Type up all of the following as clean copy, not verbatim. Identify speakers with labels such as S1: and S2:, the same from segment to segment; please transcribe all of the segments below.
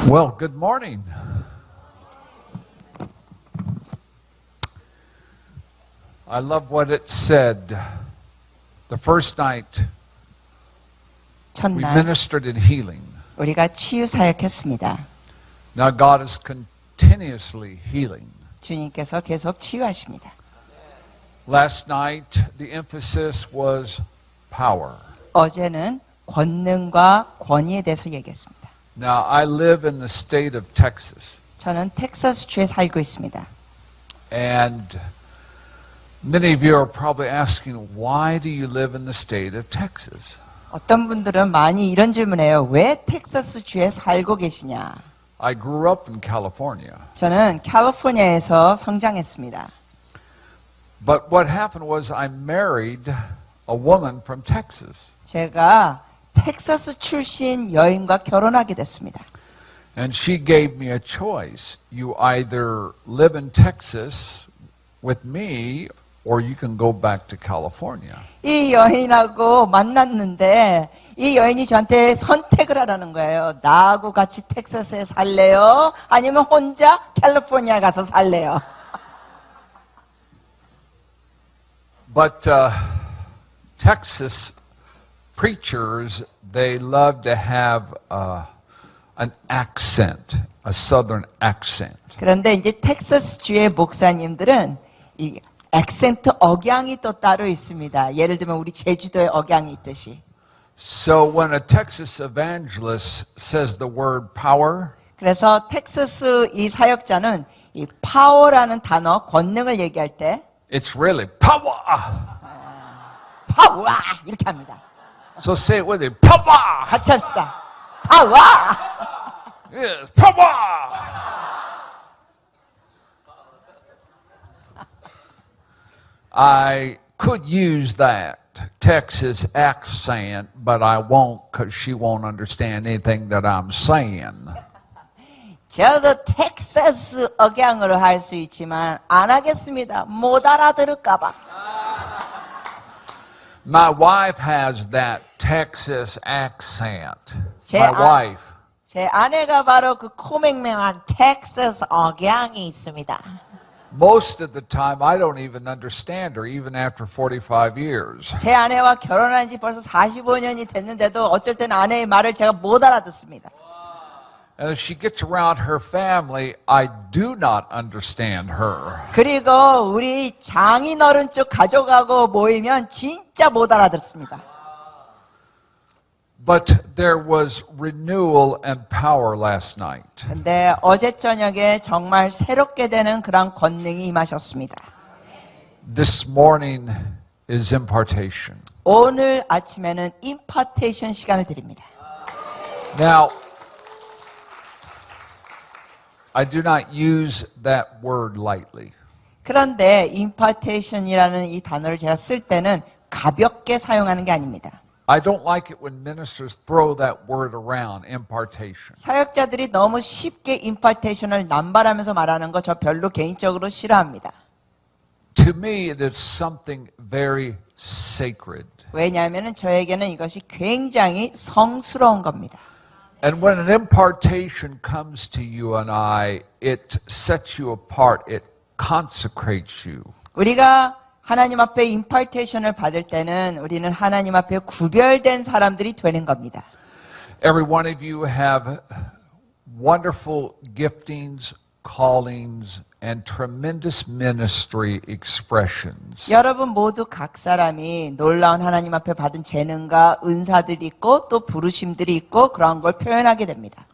S1: Well, good morning. I love what it said. The first night we
S2: 첫날
S1: ministered in healing.
S2: 우리가 치유 사역했습니다.
S1: Now God is continuously healing.
S2: 주님께서 계속 치유하십니다.
S1: Last night the emphasis was power.
S2: 어제는 권능과 권위에 대해서 얘기했습니다.
S1: Now I live in the state of Texas,
S2: 저는 텍사스주에 살고 있습니다.
S1: and many of you are probably asking, why do you live in the state of Texas?
S2: 어떤 분들은 많이 이런 질문해요. 왜 텍사스주에 살고 계시냐?
S1: I grew up in California.
S2: 저는 캘리포니아에서 성장했습니다.
S1: But what happened was I married a woman from Texas.
S2: 제가 텍사스 출신 여인과 결혼하게 됐습니다.
S1: And she gave me a choice. You either live in Texas with me or you can go back to California.
S2: 이 여인하고 만났는데 이 여인이 저한테 선택을 하라는 거예요. 나하고 같이 텍사스에 살래요? 아니면 혼자 캘리포니아 가서 살래요?
S1: But Texas preachers, they love to have an accent, a southern accent.
S2: 그런데 이제 텍사스주의 목사님들은 이 액센트 억양이 또 따로 있습니다. 예를 들면 우리 제주도에 억양이 있듯이.
S1: So when a Texas evangelist says the word power,
S2: 그래서 텍사스 이 사역자는 이 파워라는 단어, 권능을 얘기할 때
S1: it's really power.
S2: 파워 이렇게 합니다.
S1: So say it with me, power.
S2: 같이 합시다. 파워.
S1: Yes, power. I could use that Texas accent, but I won't because she won't understand anything that I'm saying.
S2: 저도 텍사스 억양으로 할 수 있지만 안 하겠습니다. 못 알아들을까 봐.
S1: My wife has that Texas accent.
S2: 제
S1: My wife.
S2: 제 아내가 바로 그 코맹맹한 텍사스 억양이 있습니다.
S1: Most of the time, I don't even understand her, even after 45 years.
S2: 제 아내와 결혼한 지 벌써 45년이 됐는데도 어쩔 때는 아내의 말을 제가 못 알아듣습니다.
S1: And as she gets around her family, I do not understand her.
S2: 그리고 우리 장인어른 쪽 가족하고 모이면 진짜 못 알아듣습니다.
S1: But there was renewal and power last night.
S2: 근데 어제 저녁에 정말 새롭게 되는 그런 권능이 임하셨습니다.
S1: This morning is impartation.
S2: 오늘 아침에는 임파테이션 시간을 드립니다.
S1: Now, I do not use that word lightly.
S2: 그런데 임파테이션이라는 이 단어를 제가 쓸 때는 가볍게 사용하는 게 아닙니다.
S1: I don't like it when ministers throw that word around, impartation.
S2: 사역자들이 너무 쉽게 임파테이션을 남발하면서 말하는 거 저 별로 개인적으로 싫어합니다.
S1: To me, it is something very sacred.
S2: 왜냐하면 저에게는 이것이 굉장히 성스러운 겁니다.
S1: And when an impartation comes to you and I, it sets you apart, it consecrates you.
S2: 우리가 하나님 앞에 임파테이션을 받을 때는 우리는 하나님 앞에 구별된 사람들이 되는 겁니다.
S1: Every one of you have wonderful giftings, callings, and tremendous ministry expressions.
S2: 여러분 모두 각 사람이 놀라운 하나님 앞에 받은 재능과 은사들이 있고 또 부르심들이 있고 그런 걸 표현하게 됩니다.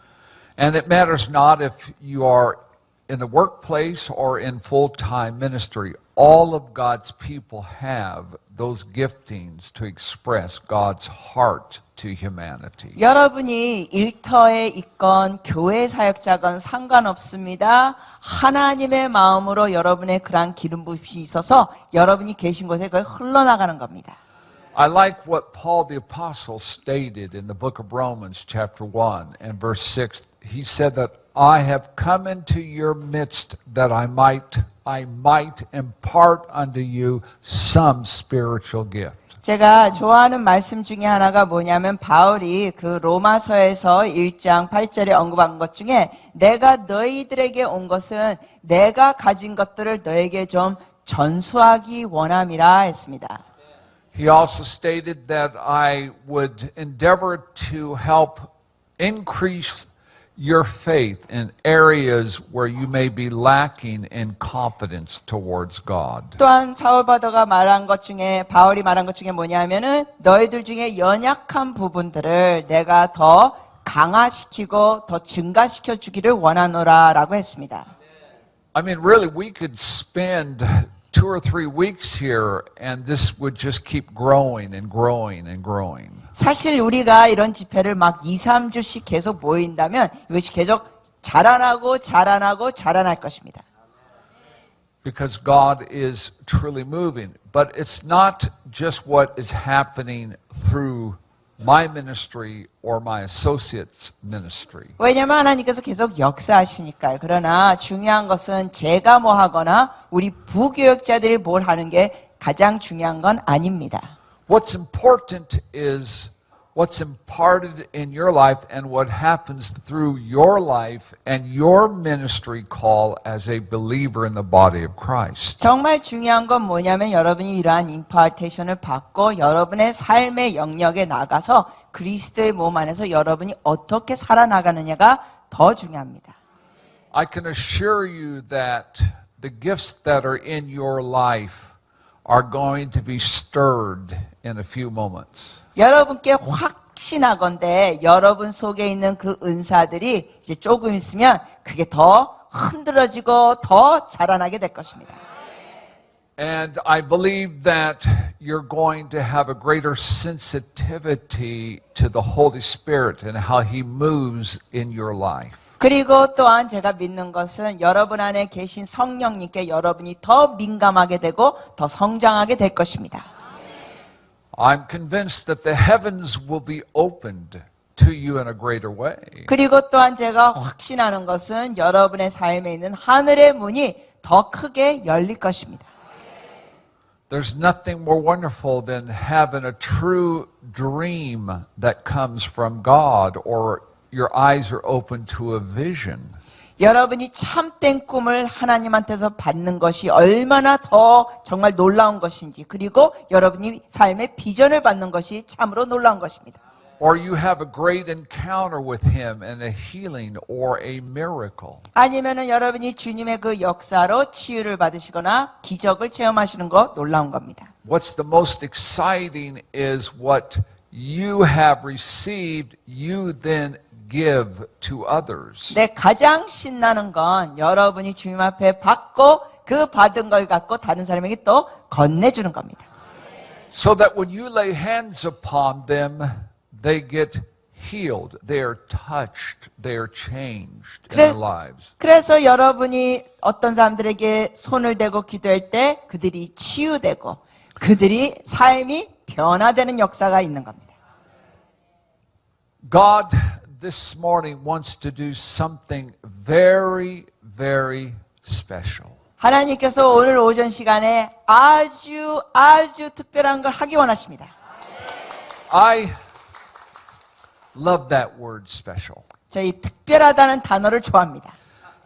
S1: And it matters not if you are in the workplace or in full-time ministry. All of God's people have those giftings to express God's heart to humanity.
S2: 여러분이 일터에 있건 교회 사역자건 상관없습니다. 하나님의 마음으로 여러분의 그러한 기름 부심이 있어서 여러분이 계신 곳에 그게 흘러나가는 겁니다.
S1: I like what Paul the Apostle stated in the book of Romans chapter 1 and verse 6. He said that I have come into your midst that I might impart unto you some spiritual gift.
S2: 제가 좋아하는 말씀 중에 하나가 뭐냐면 바울이 그 로마서에서 1장 8절에 언급한 것 중에 내가 너희들에게 온 것은 내가 가진 것들을 너에게 좀 전수하기 원함이라 했습니다.
S1: He also stated that I would endeavor to help increase your faith in areas where you may be lacking in confidence towards God.
S2: 또한 사울 바더가 말한 것 중에 바울이 말한 것 중에 뭐냐면은 너희들 중에 연약한 부분들을 내가 더 강화시키고 더 증가시켜 주기를 원하노라라고 했습니다.
S1: I mean, really, we could spend 2 or 3 weeks here and this would just keep growing and growing and growing.
S2: 사실 우리가 이런 집회를 막 2, 3주씩 계속 모인다면 이것이 계속 자라나고 자라나고 자라날 것입니다.
S1: Because God is truly moving. But it's not just what is happening through my ministry or my associates' ministry.
S2: 왜냐하면 하나님께서 계속 역사하시니까요. 그러나 중요한 것은 제가 뭐 하거나 우리 부교역자들이 뭘 하는 게 가장 중요한 건 아닙니다.
S1: What's important is what's imparted in your life and what happens through your life and your ministry call as a believer in the body of Christ.
S2: 정말 중요한 건 뭐냐면 여러분이 이러한 임파테이션을 받고 여러분의 삶의 영역에 나가서 그리스도의 몸 안에서 여러분이 어떻게 살아나가느냐가 더 중요합니다.
S1: I can assure you that the gifts that are in your life are going to be stirred in a few moments.
S2: 여러분께 확신하건대 여러분 속에 있는 그 은사들이 이제 조금 있으면 그게 더 흔들어지고 더 자라나게 될 것입니다.
S1: And I believe that you're going to have a greater sensitivity to the Holy Spirit and how He moves in your life.
S2: 그리고 또한 제가 믿는 것은 여러분 안에 계신 성령님께 여러분이 더 민감하게 되고 더 성장하게 될 것입니다.
S1: I'm convinced that the heavens will be opened to you in a greater way.
S2: 그리고 또한 제가 확신하는 것은 여러분의 삶에 있는 하늘의 문이 더 크게 열릴 것입니다.
S1: There's nothing more wonderful than having a true dream that comes from God or your eyes are open to a vision.
S2: 여러분이 참된 꿈을 하나님한테서 받는 것이 얼마나 더 정말 놀라운 것인지 그리고 여러분이 삶의 비전을 받는 것이 참으로 놀라운 것입니다.
S1: Or you have a great encounter with Him and a healing or a miracle.
S2: 아니면은 여러분이 주님의 그 역사로 치유를 받으시거나 기적을 체험하시는 거 놀라운 겁니다.
S1: What's the most exciting is what you have received, you then give to others.
S2: 네, 가장 신나는 건 여러분이 주님 앞에 받고 그 받은 걸 갖고 다른 사람에게 또 건네주는 겁니다.
S1: So that when you lay hands upon them, they get healed, they are touched, they are changed in their lives.
S2: 그래서 여러분이 어떤 사람들에게 손을 대고 기도할 때 그들이 치유되고 그들이 삶이 변화되는 역사가 있는 겁니다.
S1: God this morning wants to do something very, very special.
S2: 하나님께서 오늘 오전 시간에 아주 특별한 걸 하기 원하십니다.
S1: I love that word special.
S2: 저희 특별하다는 단어를 좋아합니다.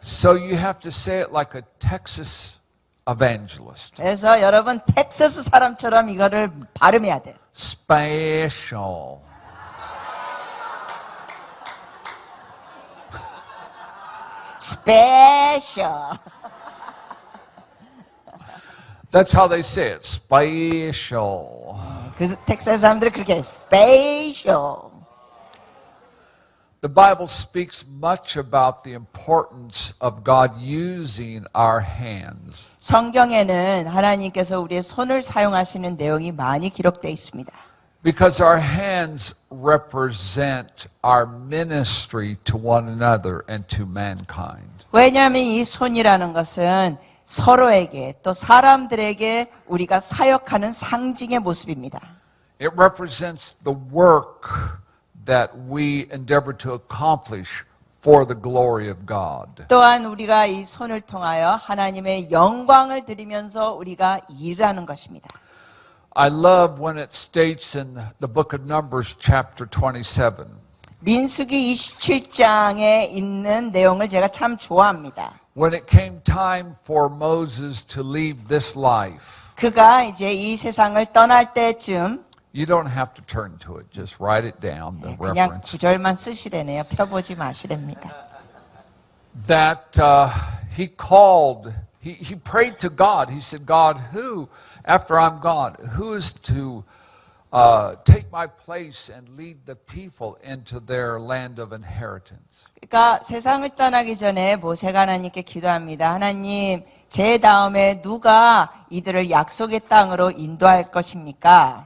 S1: So you have to say it like a Texas evangelist.
S2: 그래서 여러분 텍사스 사람처럼 이거를 발음해야 돼요.
S1: Special.
S2: Special.
S1: That's how they say it. Special.
S2: 그 텍사스 사람들이 그렇게 해요. Special.
S1: The Bible speaks much about the importance of God using our hands.
S2: 성경에는 하나님께서 우리의 손을 사용하시는 내용이 많이 기록되어 있습니다.
S1: Because our hands represent our ministry to one another and to mankind.
S2: 왜냐하면 이 손이라는 것은 서로에게 또 사람들에게 우리가 사역하는 상징의 모습입니다.
S1: It represents the work that we endeavor to accomplish for the glory of God.
S2: 또한 우리가 이 손을 통하여 하나님의 영광을 드리면서 우리가 일하는 것입니다.
S1: I love when it states in the book of Numbers, chapter 27.
S2: 민수기 27장에 있는 내용을 제가 참 좋아합니다.
S1: When it came time for Moses to leave this life,
S2: 그가 이제 이 세상을 떠날 때쯤
S1: you don't have to turn to it. Just write it down, the
S2: 그냥
S1: reference.
S2: 구절만 쓰시래네요. 펴보지 마시랍니다.
S1: That he called, he prayed to God. He said, God, who, after I'm gone, who is to take my place and lead the people into their land of inheritance?
S2: 그러니까 세상을 떠나기 전에 모세가 하나님께 기도합니다. 하나님, 제 다음에 누가 이들을 약속의 땅으로 인도할 것입니까?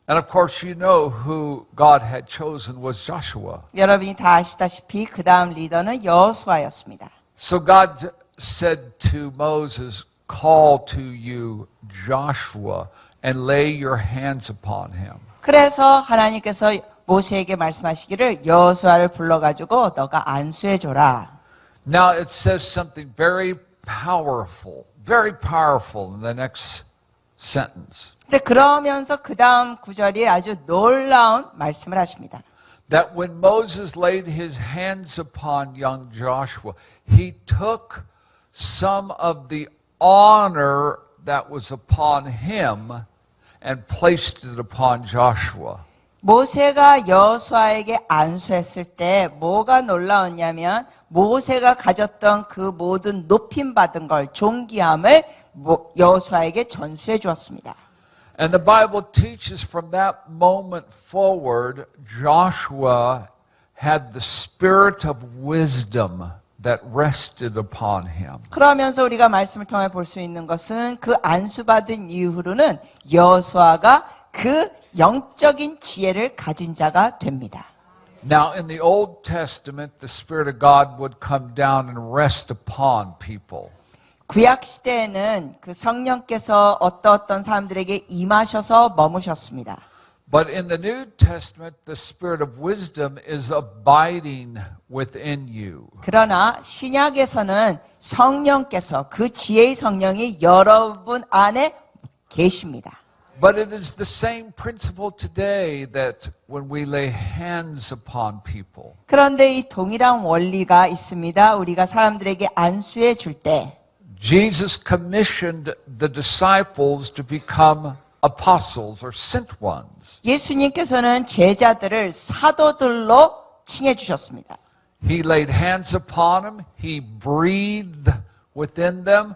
S1: And of course, you know who God had chosen was Joshua.
S2: 여러분이 다 아시다시피 그 다음 리더는 여호수아였습니다.
S1: So God said to Moses, call to you Joshua and lay your hands upon him.
S2: 그래서 하나님께서 모세에게 말씀하시기를 여호수아를 불러가지고 너가 안수해줘라.
S1: Now it says something very powerful in the next sentence.
S2: 근데 그러면서 그 다음 구절이 아주 놀라운 말씀을 하십니다.
S1: That when Moses laid his hands upon young Joshua, he took some of the honor that was upon him and placed it upon Joshua.
S2: 모세가 여호수아에게 안수했을 때 뭐가 놀라웠냐면 모세가 가졌던 그 모든 높임 받은 걸 존귀함을 여호수아에게 전수해 주었습니다.
S1: And the Bible teaches from that moment forward, Joshua had the spirit of wisdom that rested upon him.
S2: 그러면서 우리가 말씀을 통해 볼 수 있는 것은 그 안수받은 이후로는 여호수아가 그 영적인 지혜를 가진 자가 됩니다.
S1: Now in the Old Testament, the Spirit of God would come down and rest upon people.
S2: 구약 시대에는 그 성령께서 어떤 사람들에게 임하셔서 머무셨습니다.
S1: But in the New Testament, the Spirit of wisdom is abiding within you.
S2: 그러나 신약에서는 성령께서 그 지혜의 성령이 여러분 안에 계십니다.
S1: But it is the same principle today that when we lay hands upon people,
S2: 그런데 이 동일한 원리가 있습니다. 우리가 사람들에게 안수해 줄 때
S1: Jesus commissioned the disciples to become apostles or sent ones.
S2: 예수님께서는 제자들을 사도들로 칭해 주셨습니다.
S1: He laid hands upon them. He breathed within them.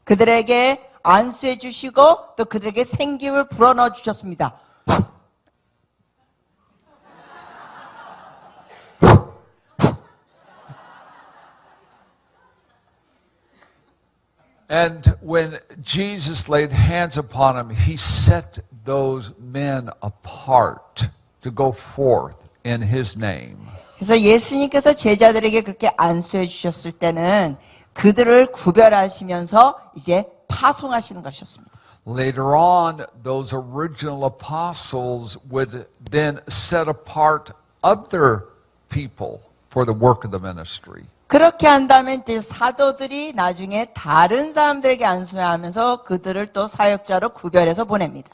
S2: 그들에게 안수해 주시고 또 그들에게 생기를 불어넣어 주셨습니다.
S1: And when Jesus laid hands upon him, he set those men apart to go forth in his name.
S2: 그래서 예수님께서 제자들에게 그렇게 안수해 주셨을 때는 그들을 구별하시면서 이제 파송하시는 것이었습니다.
S1: Later on, those original apostles would then set apart other people for the work of the ministry.
S2: 그렇게 한다면 이제 사도들이 나중에 다른 사람들에게 안수하면서 그들을 또 사역자로 구별해서 보냅니다.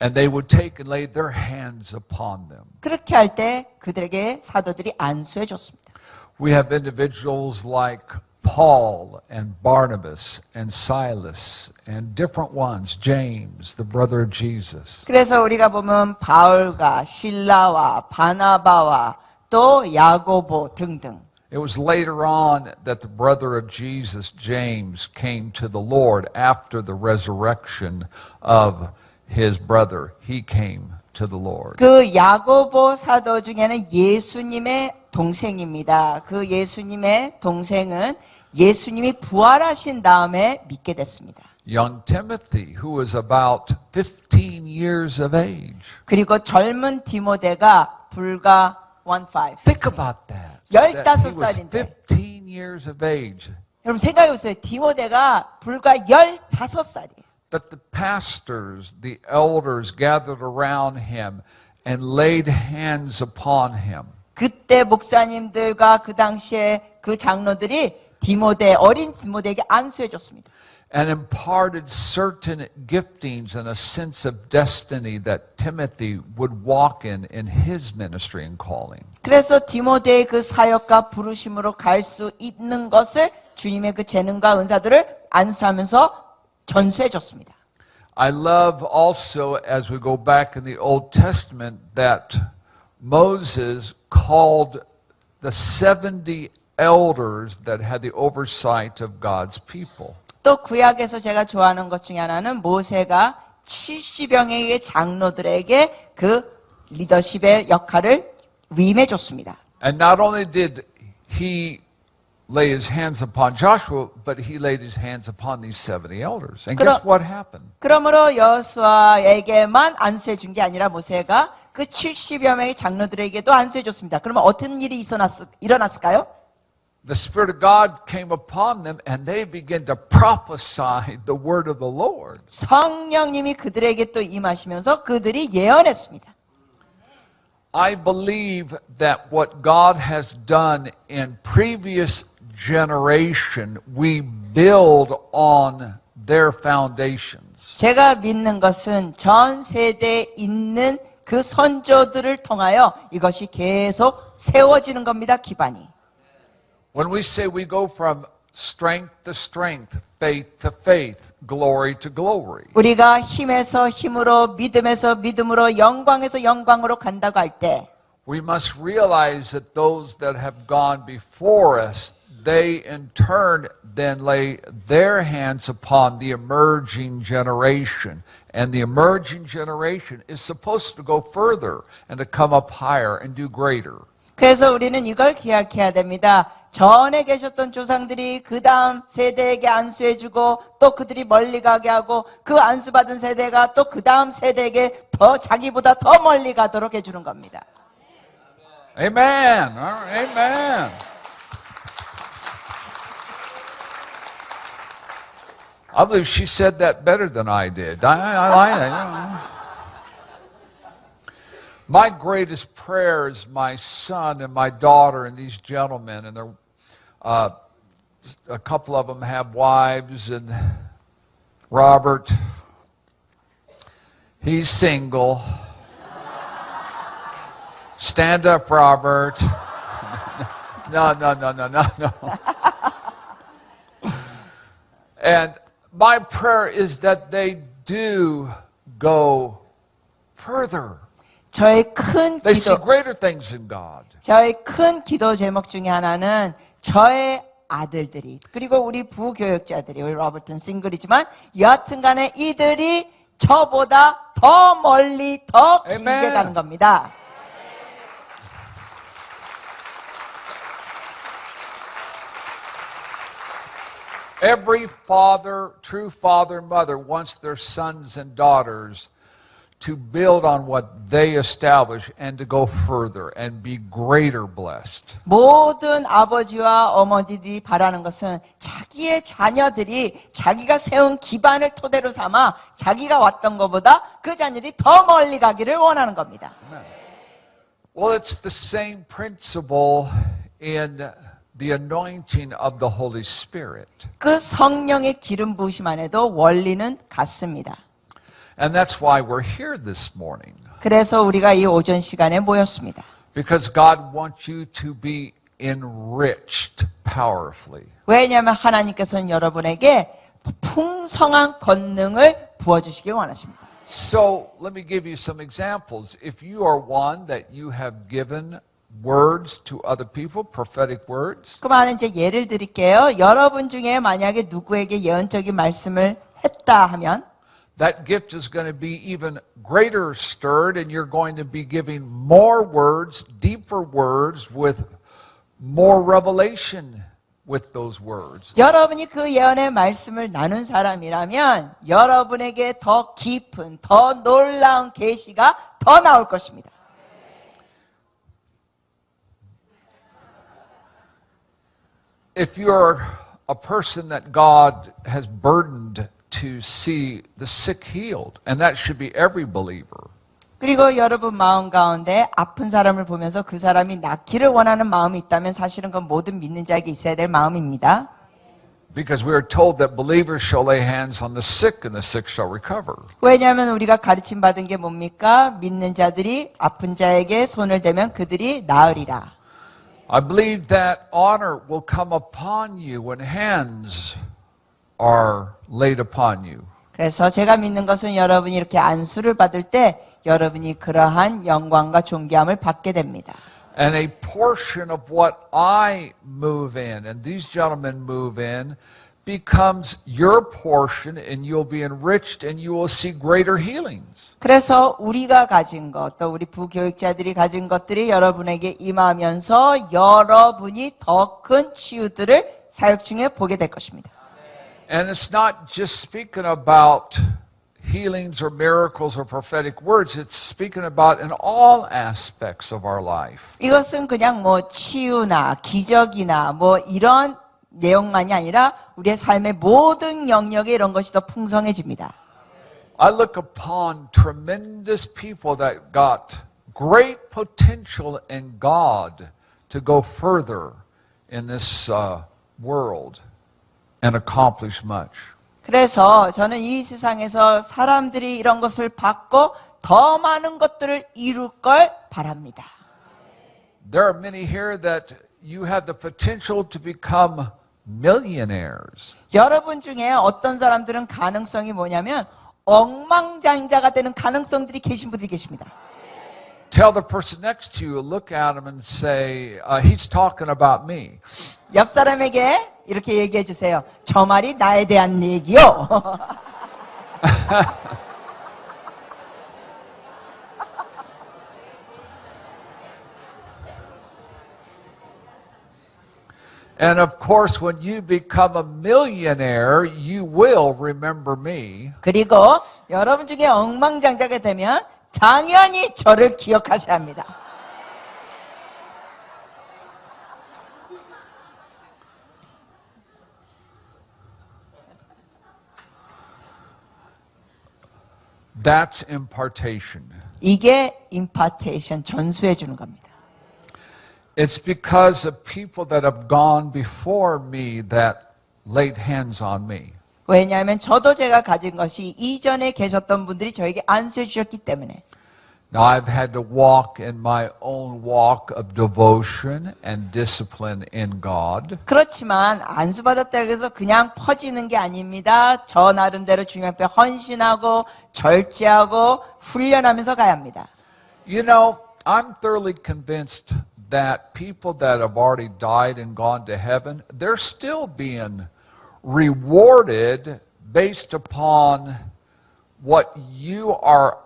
S1: And they would take and lay their hands upon them.
S2: 그렇게 할 때 그들에게 사도들이 안수해 줬습니다.
S1: We have individuals like Paul and Barnabas and Silas and different ones, James, the brother of Jesus.
S2: 그래서 우리가 보면 바울과 실라와 바나바와 또 야고보 등등.
S1: It was later on that the brother of Jesus, James, came to the Lord after the resurrection of his brother. He came to the Lord.
S2: 그 야고보 사도 중에는 예수님의 동생입니다. 그 예수님의 동생은 예수님이 부활하신 다음에 믿게 됐습니다.
S1: Young Timothy, who was about 15 years of age.
S2: 그리고 젊은 디모데가 불과 15.
S1: Think about that. That he was
S2: 15살인데.
S1: 15 years of age.
S2: 여러분 생각해 보세요. 디모데가 불과 15살이에요.
S1: That the pastors, the elders gathered around him and laid hands upon him.
S2: 그때 목사님들과 그 당시에 그 장로들이 어린 디모데에게 안수해 줬습니다.
S1: and imparted certain giftings and a sense of destiny that Timothy would walk in his ministry and calling.
S2: 그래서 디모데의 그 사역과 부르심으로 갈 수 있는 것을 주님의 그 재능과 은사들을 안수하면서 전수해 줬습니다.
S1: I love also, as we go back in the Old Testament, that Moses called the 70 elders that had the oversight of God's people.
S2: 또 구약에서 제가 좋아하는 것 중에 하나는 모세가 70명의 장로들에게 그 리더십의 역할을 위임해 줬습니다.
S1: And not only did he lay his hands upon Joshua, but he laid his hands upon these 70 elders. And guess what happened?
S2: 그러므로 여호수아에게만 안수해 준 게 아니라 모세가 그 70여 명의 장로들에게도 안수해 줬습니다. 그러면 어떤 일이 일어났을까요?
S1: The Spirit of God came upon them and they began to prophesy the word of the Lord.
S2: 성령님이 그들에게 또 임하시면서 그들이 예언했습니다.
S1: I believe that what God has done in previous generation, we build on their foundations.
S2: 제가 믿는 것은 전 세대에 있는 그 선조들을 통하여 이것이 계속 세워지는 겁니다, 기반이.
S1: When we say we go from strength to strength, faith to faith, glory to glory.
S2: 우리가 힘에서 힘으로, 믿음에서 믿음으로, 영광에서 영광으로 간다고 할 때
S1: We must realize that those that have gone before us, they in turn then lay their hands upon the emerging generation. And the emerging generation is supposed to go further and to come up higher and do greater.
S2: 그래서 우리는 이걸 기억해야 됩니다. 전에 계셨던 조상들이 그 다음 세대에게 안수해주고 또 그들이 멀리 가게 하고 그 안수받은 세대가 또 그 다음 세대에게 더 자기보다 더 멀리 가도록 해주는 겁니다.
S1: Amen. All right, amen. I believe she said that better than I did. I like that. You know. My greatest prayer is my son and my daughter and these gentlemen, and they're, a couple of them have wives, and Robert, he's single. Stand up, Robert. No. And my prayer is that they do go further.
S2: 저의 큰
S1: They see
S2: 기도,
S1: greater things in God.
S2: 저의 큰 기도 제목 중에 하나는 저의 아들들이 그리고 우리 부교역자들이 우리 로버트는 싱글이지만 여하튼간에 이들이 저보다 더 멀리 더 길게
S1: Amen.
S2: 가는 겁니다.
S1: Every father, true father and mother wants their sons and daughters to build on what they establish and to go further and be greater blessed.
S2: 모든 아버지와 어머니들이 바라는 것은 자기의 자녀들이 자기가 세운 기반을 토대로 삼아 자기가 왔던 것보다 그 자녀들이 더 멀리 가기를 원하는 겁니다.
S1: Well, it's the same principle in the anointing of the Holy Spirit.
S2: 그 성령의 기름 부으심 안에도 원리는 같습니다.
S1: And that's why we're here this morning.
S2: 그래서 우리가 이 오전 시간에 모였습니다.
S1: Because God wants you to be enriched powerfully.
S2: 왜냐하면 하나님께서는 여러분에게 풍성한 권능을 부어주시길 원하십니다.
S1: So let me give you some examples. If you are one that you have given words to other people, prophetic words,
S2: 그러면 이제 예를 드릴게요. 여러분 중에 만약에 누구에게 예언적인 말씀을 했다 하면
S1: that gift is going to be even greater stirred, and you're going to be giving more words, deeper words, with more revelation with those words.
S2: 여러분이 그 예언의 말씀을 나눈 사람이라면 여러분에게 더 깊은, 더 놀라운 계시가 더 나올 것입니다.
S1: If you're a person that God has burdened to see the sick healed, and that should be every believer.
S2: 그리고 여러분 마음 가운데 아픈 사람을 보면서 그 사람이 낫기를 원하는 마음이 있다면 사실은 그건 모든 믿는 자에게 있어야 될 마음입니다.
S1: Because we are told that believers shall lay hands on the sick and the sick shall recover.
S2: 왜냐하면 우리가 가르침 받은 게 뭡니까? 믿는 자들이 아픈 자에게 손을 대면 그들이 나으리라.
S1: I believe that honor will come upon you when hands are laid upon you.
S2: 그래서 제가 믿는 것은 여러분이 이렇게 안수를 받을 때 여러분이 그러한 영광과 존귀함을 받게 됩니다.
S1: And a portion of what I move in and these gentlemen move in becomes your portion and you'll be enriched and you will see greater healings.
S2: 그래서 우리가 가진 것, 또 우리 부교육자들이 가진 것들이 여러분에게 임하면서 여러분이 더 큰 치유들을 사역 중에 보게 될 것입니다.
S1: And it's not just speaking about healings or miracles or prophetic words. It's speaking about in all aspects of our life.
S2: 이것은 그냥 뭐 치유나 기적이나 뭐 이런 내용만이 아니라 우리의 삶의 모든 영역에 이런 것이 더 풍성해집니다.
S1: I look upon tremendous people that got great potential in God to go further in this world and accomplish much.
S2: 그래서 저는 이 세상에서 사람들이 이런 것을 받고 더 많은 것들을 이룰 걸 바랍니다.
S1: There are many here that you have the potential to become millionaires.
S2: 여러분 중에 어떤 사람들은 가능성이 뭐냐면 억만장자가 되는 가능성들이 계신 분들이 계십니다.
S1: Tell the person next to you, look at him and say, he's talking about me.
S2: 옆 사람에게 이렇게 얘기해 주세요. 저 말이 나에 대한 얘기요.
S1: And of course, when you become a millionaire, you will remember me.
S2: 그리고 여러분 중에 억만장자가 되면 당연히 저를 기억하셔야 합니다.
S1: That's impartation.
S2: 이게 임파테이션 전수해 주는 겁니다.
S1: It's because of people that have gone before me that laid hands on me.
S2: 왜냐하면 저도 제가 가진 것이 이전에 계셨던 분들이 저에게 안수해 주셨기 때문에.
S1: Now I've had to walk in my own walk of devotion and discipline in God.
S2: 그렇지만 안수받았다고 해서 그냥 퍼지는 게 아닙니다. 저 나름대로 주님 앞에 헌신하고 절제하고 훈련하면서 가야 합니다.
S1: You know, I'm thoroughly convinced that people that have already died and gone to heaven, they're still being rewarded based upon what you are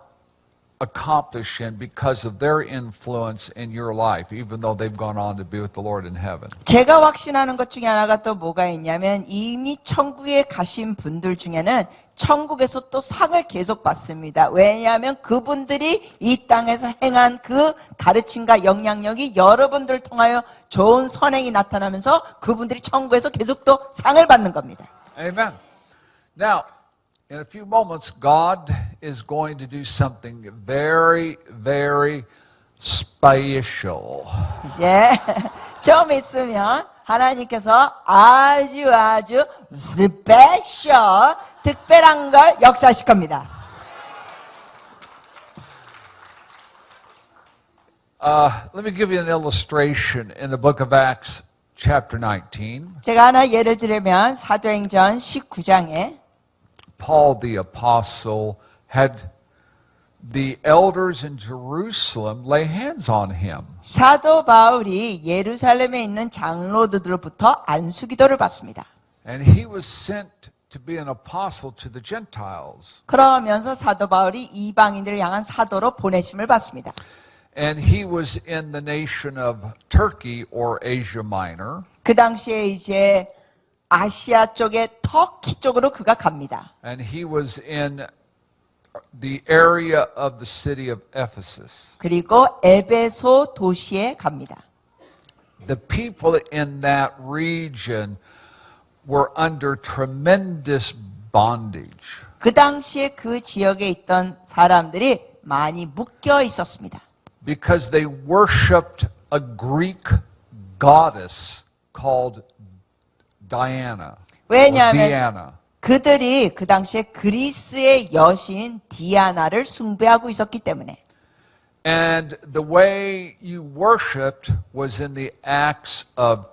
S1: accomplishing because of their influence in your life, even though they've gone on to be with the Lord in heaven.
S2: 제가 확신하는 것 중에 하나가 또 뭐가 있냐면 이미 천국에 가신 분들 중에는 천국에서 또 상을 계속 받습니다. 왜냐하면 그분들이 이 땅에서 행한 그 가르침과 영향력이 여러분들을 통하여 좋은 선행이 나타나면서 그분들이 천국에서 계속 또 상을 받는 겁니다.
S1: Amen. Now, in a few moments, God is going to do something very, very special.
S2: 이제 좀 있으면 하나님께서 아주 스페셜 특별한 걸 역사하실 겁니다.
S1: Let me give you an illustration in the book of Acts, chapter 19.
S2: 제가 하나 예를 들면 사도행전 19장에
S1: Paul the apostle had the elders in Jerusalem lay hands on him.
S2: 사도 바울이 예루살렘에 있는 장로들로부터 안수기도를 받습니다.
S1: And he was sent to be an apostle to the Gentiles.
S2: 그러면서 사도 바울이 이방인들을 향한 사도로 보내심을 받습니다.
S1: And he was in the nation of Turkey or Asia Minor.
S2: 그 당시에 이제 아시아 쪽의 터키 쪽으로 그가 갑니다.
S1: And he was in the area of the city of Ephesus.
S2: 그리고 에베소 도시에 갑니다.
S1: The people in that region were under tremendous bondage.
S2: 그 당시에 그 지역에 있던 사람들이 많이 묶여 있었습니다.
S1: Because they worshipped a Greek goddess called Diana.
S2: 왜냐하면
S1: Diana.
S2: 그들이 그 당시에 그리스의 여신 디아나를 숭배하고 있었기 때문에.
S1: And the way you worshipped was in the acts of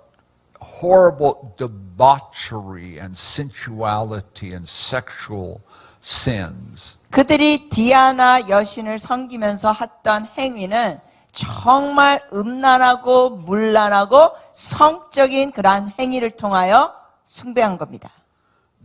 S1: horrible debauchery and sensuality and sexual sins.
S2: 그들이 디아나 여신을 섬기면서 했던 행위는 정말 음란하고 문란하고 성적인 그러한 행위를 통하여 숭배한 겁니다.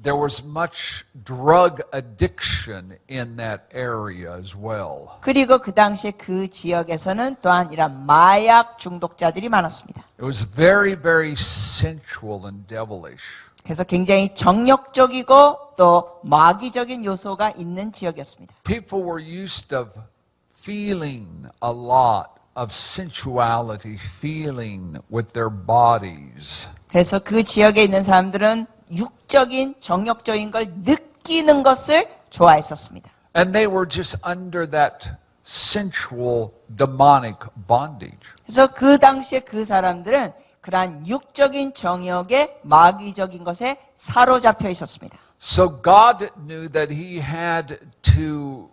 S1: There was much drug addiction in that area as well.
S2: 그리고 그 당시에 그 지역에서는 또한 이런 마약 중독자들이 많았습니다.
S1: It was very, very sensual and devilish.
S2: 그래서 굉장히 정력적이고 또 마귀적인 요소가 있는 지역이었습니다.
S1: People were used of feeling a lot of sensuality, feeling with their bodies.
S2: 그래서 그 지역에 있는 사람들은 육적인 정력적인 걸 느끼는 것을 좋아했었습니다.
S1: And they were just under that sensual demonic bondage.
S2: 그래서 그 당시에 그 사람들은 그러한 육적인 정욕의 마귀적인 것에 사로잡혀 있었습니다.
S1: So God knew that he had to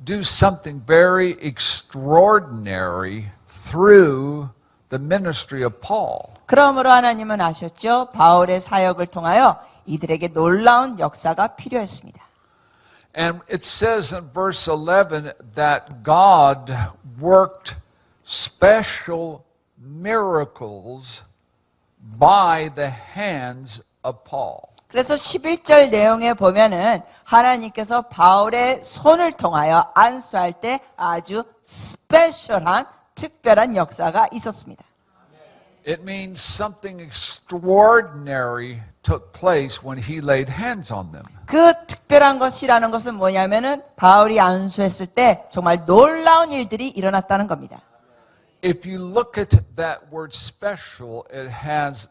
S1: do something very extraordinary through the ministry of Paul.
S2: 그러므로 하나님은 아셨죠? 바울의 사역을 통하여 이들에게 놀라운 역사가 필요했습니다.
S1: And it says in verse 11 that God worked special miracles by the hands of Paul.
S2: 그래서 11절 내용에 보면은 하나님께서 바울의 손을 통하여 안수할 때 아주 스페셜한 특별한 역사가 있었습니다.
S1: It means something extraordinary took place when he laid hands on them.
S2: 그 특별한 것이라는 것은 뭐냐면은 바울이 안수했을 때 정말 놀라운 일들이 일어났다는 겁니다.
S1: If you look at that word special, it has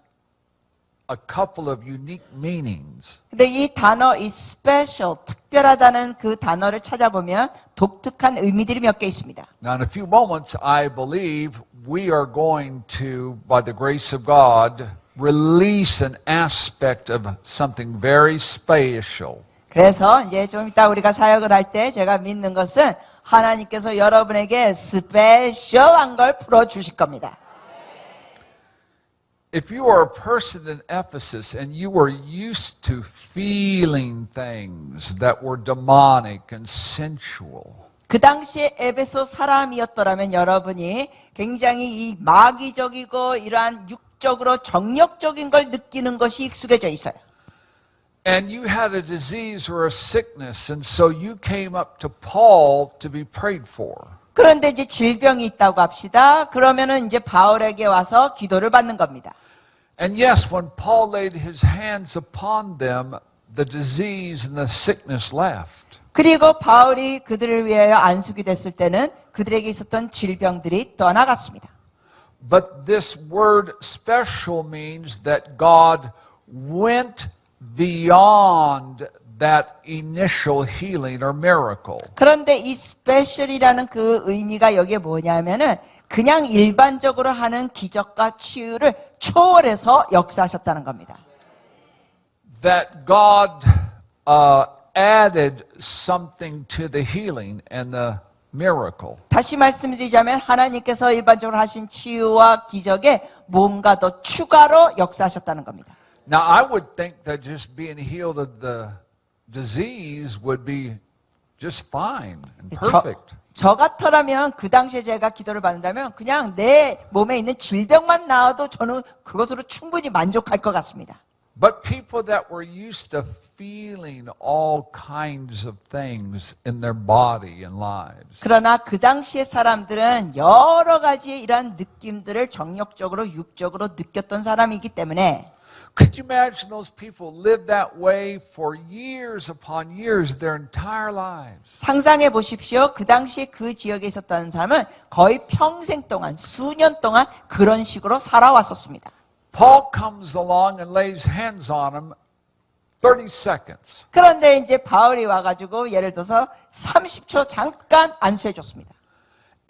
S1: a couple of unique meanings.
S2: 근데 이 단어, 이 special, 특별하다는 그 단어를 찾아보면 독특한 의미들이 몇 개 있습니다.
S1: Now, in a few moments, I believe we are going to, by the grace of God, release an aspect of something very special.
S2: 그래서 이제 좀 이따 우리가 사역을 할 때 제가 믿는 것은 하나님께서 여러분에게 스페셜한 걸 풀어주실 겁니다.
S1: If you are a person in Ephesus and you were used to feeling things that were demonic and sensual,
S2: 그 당시에 에베소 사람이었더라면 여러분이 굉장히 이 마귀적이고 이러한 육적으로 정력적인 걸 느끼는 것이 익숙해져 있어요.
S1: and you had a disease or a sickness, and so you came up to Paul to be prayed for.
S2: 그런데 이제 질병이 있다고 합시다. 그러면은 이제 바울에게 와서 기도를 받는 겁니다.
S1: And yes, when Paul laid his hands upon them, the disease and the sickness left.
S2: 그리고 바울이 그들을 위하여 안수기 됐을 때는 그들에게 있었던 질병들이 떠나갔습니다.
S1: But this word special means that God went beyond that initial healing or miracle.
S2: 그런데 이 스페셜이라는 그 의미가 여기에 뭐냐면은 그냥 일반적으로 하는 기적과 치유를 초월해서 역사하셨다는 겁니다.
S1: That God added something to the healing and the miracle.
S2: 다시 말씀드리자면 하나님께서 일반적으로 하신 치유와 기적에 뭔가 더 추가로 역사하셨다는 겁니다.
S1: Now, I would think that just being healed of the disease would be just fine and perfect.
S2: 저 같더라면 그 당시에 제가 기도를 받는다면 그냥 내 몸에 있는 질병만 나아도 저는 그것으로 충분히 만족할 것 같습니다.
S1: But people that were used to feeling all kinds of things in their body and lives.
S2: 그러나 그 당시의 사람들은 여러 가지의 이러한 느낌들을 정력적으로 육적으로 느꼈던 사람이기 때문에
S1: Could you imagine those people lived that way for years upon years, their entire lives?
S2: 상상해 보십시오. 그 당시에 그 지역에 있었다는 사람은 거의 평생 동안 수년 동안 그런 식으로 살아왔었습니다.
S1: Paul comes along and lays hands on them 30 seconds.
S2: 그런데 이제 바울이 와가지고 예를 들어서 30초 잠깐 안수해 줬습니다.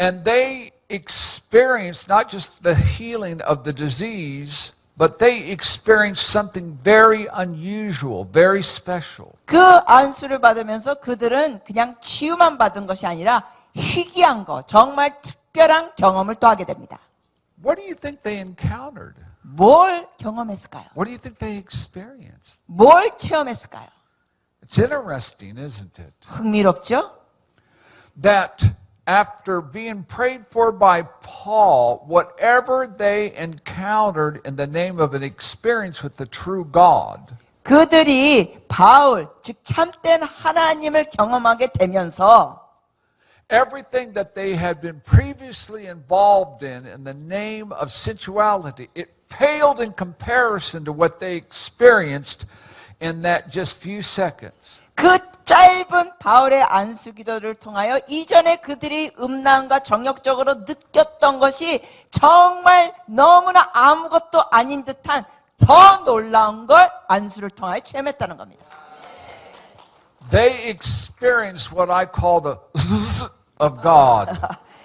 S1: And they experienced not just the healing of the disease, But they experienced something very unusual, very special.
S2: 그 안수를 받으면서 그들은 그냥 치유만 받은 것이 아니라 희귀한 것, 정말 특별한 경험을 또 하게 됩니다.
S1: What do you think they encountered?
S2: 뭘 경험했을까요?
S1: What do you think they experienced?
S2: 뭘 체험했을까요?
S1: It's interesting, isn't it?
S2: 흥미롭죠?
S1: That after being prayed for by Paul, whatever they encountered in the name of an experience with the true God,
S2: 그들이 바울, 즉 참된 하나님을 경험하게 되면서
S1: everything that they had been previously involved in the name of sensuality, it paled in comparison to what they experienced in that just few seconds.
S2: 그 짧은 바울의 안수 기도를 통하여 이전에 그들이 음란과 정욕적으로 느꼈던 것이 정말 너무나 아무것도 아닌 듯한 더 놀라운 걸 안수를 통하여 체험했다는 겁니다.
S1: They experienced what I call the of God.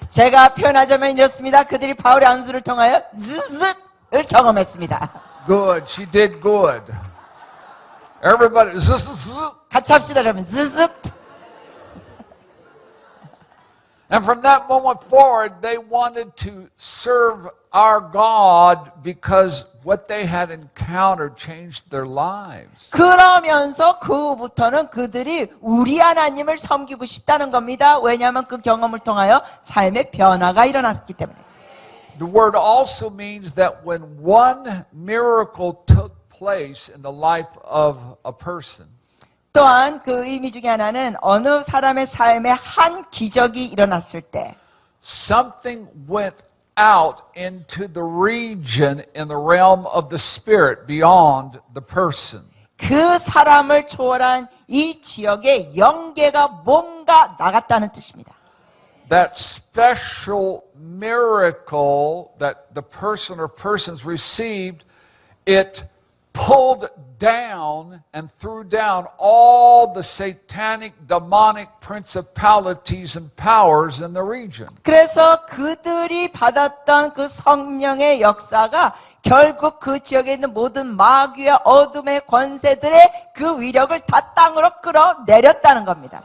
S2: 제가 표현하자면 이렇습니다. 그들이 바울의 안수를 통하여 즈즈을 경험했습니다.
S1: Good, she did good. Everybody,
S2: 같이 합시다, 여러분. 즈즈.
S1: and from that moment forward, they wanted to serve our God because what they had encountered changed their lives.
S2: 그러면서 그 후부터는 그들이 우리 하나님을 섬기고 싶다는 겁니다. 왜냐하면 그 경험을 통하여 삶의 변화가 일어났기 때문에.
S1: The word also means that when one miracle took place in the life of a person,
S2: 또한 그 의미 중에 하나는 어느 사람의 삶에 한 기적이 일어났을 때
S1: something went out into the region in the realm of the spirit beyond the person.
S2: 그 사람을 초월한 이 지역의 영계가 뭔가 나갔다는 뜻입니다.
S1: That special miracle that the person or persons received, it pulled down and threw down all the satanic, demonic principalities and powers in the region.
S2: 그래서 그들이 받았던 그 성령의 역사가 결국 그 지역에 있는 모든 마귀와 어둠의 권세들의 그 위력을 다 땅으로 끌어내렸다는 겁니다.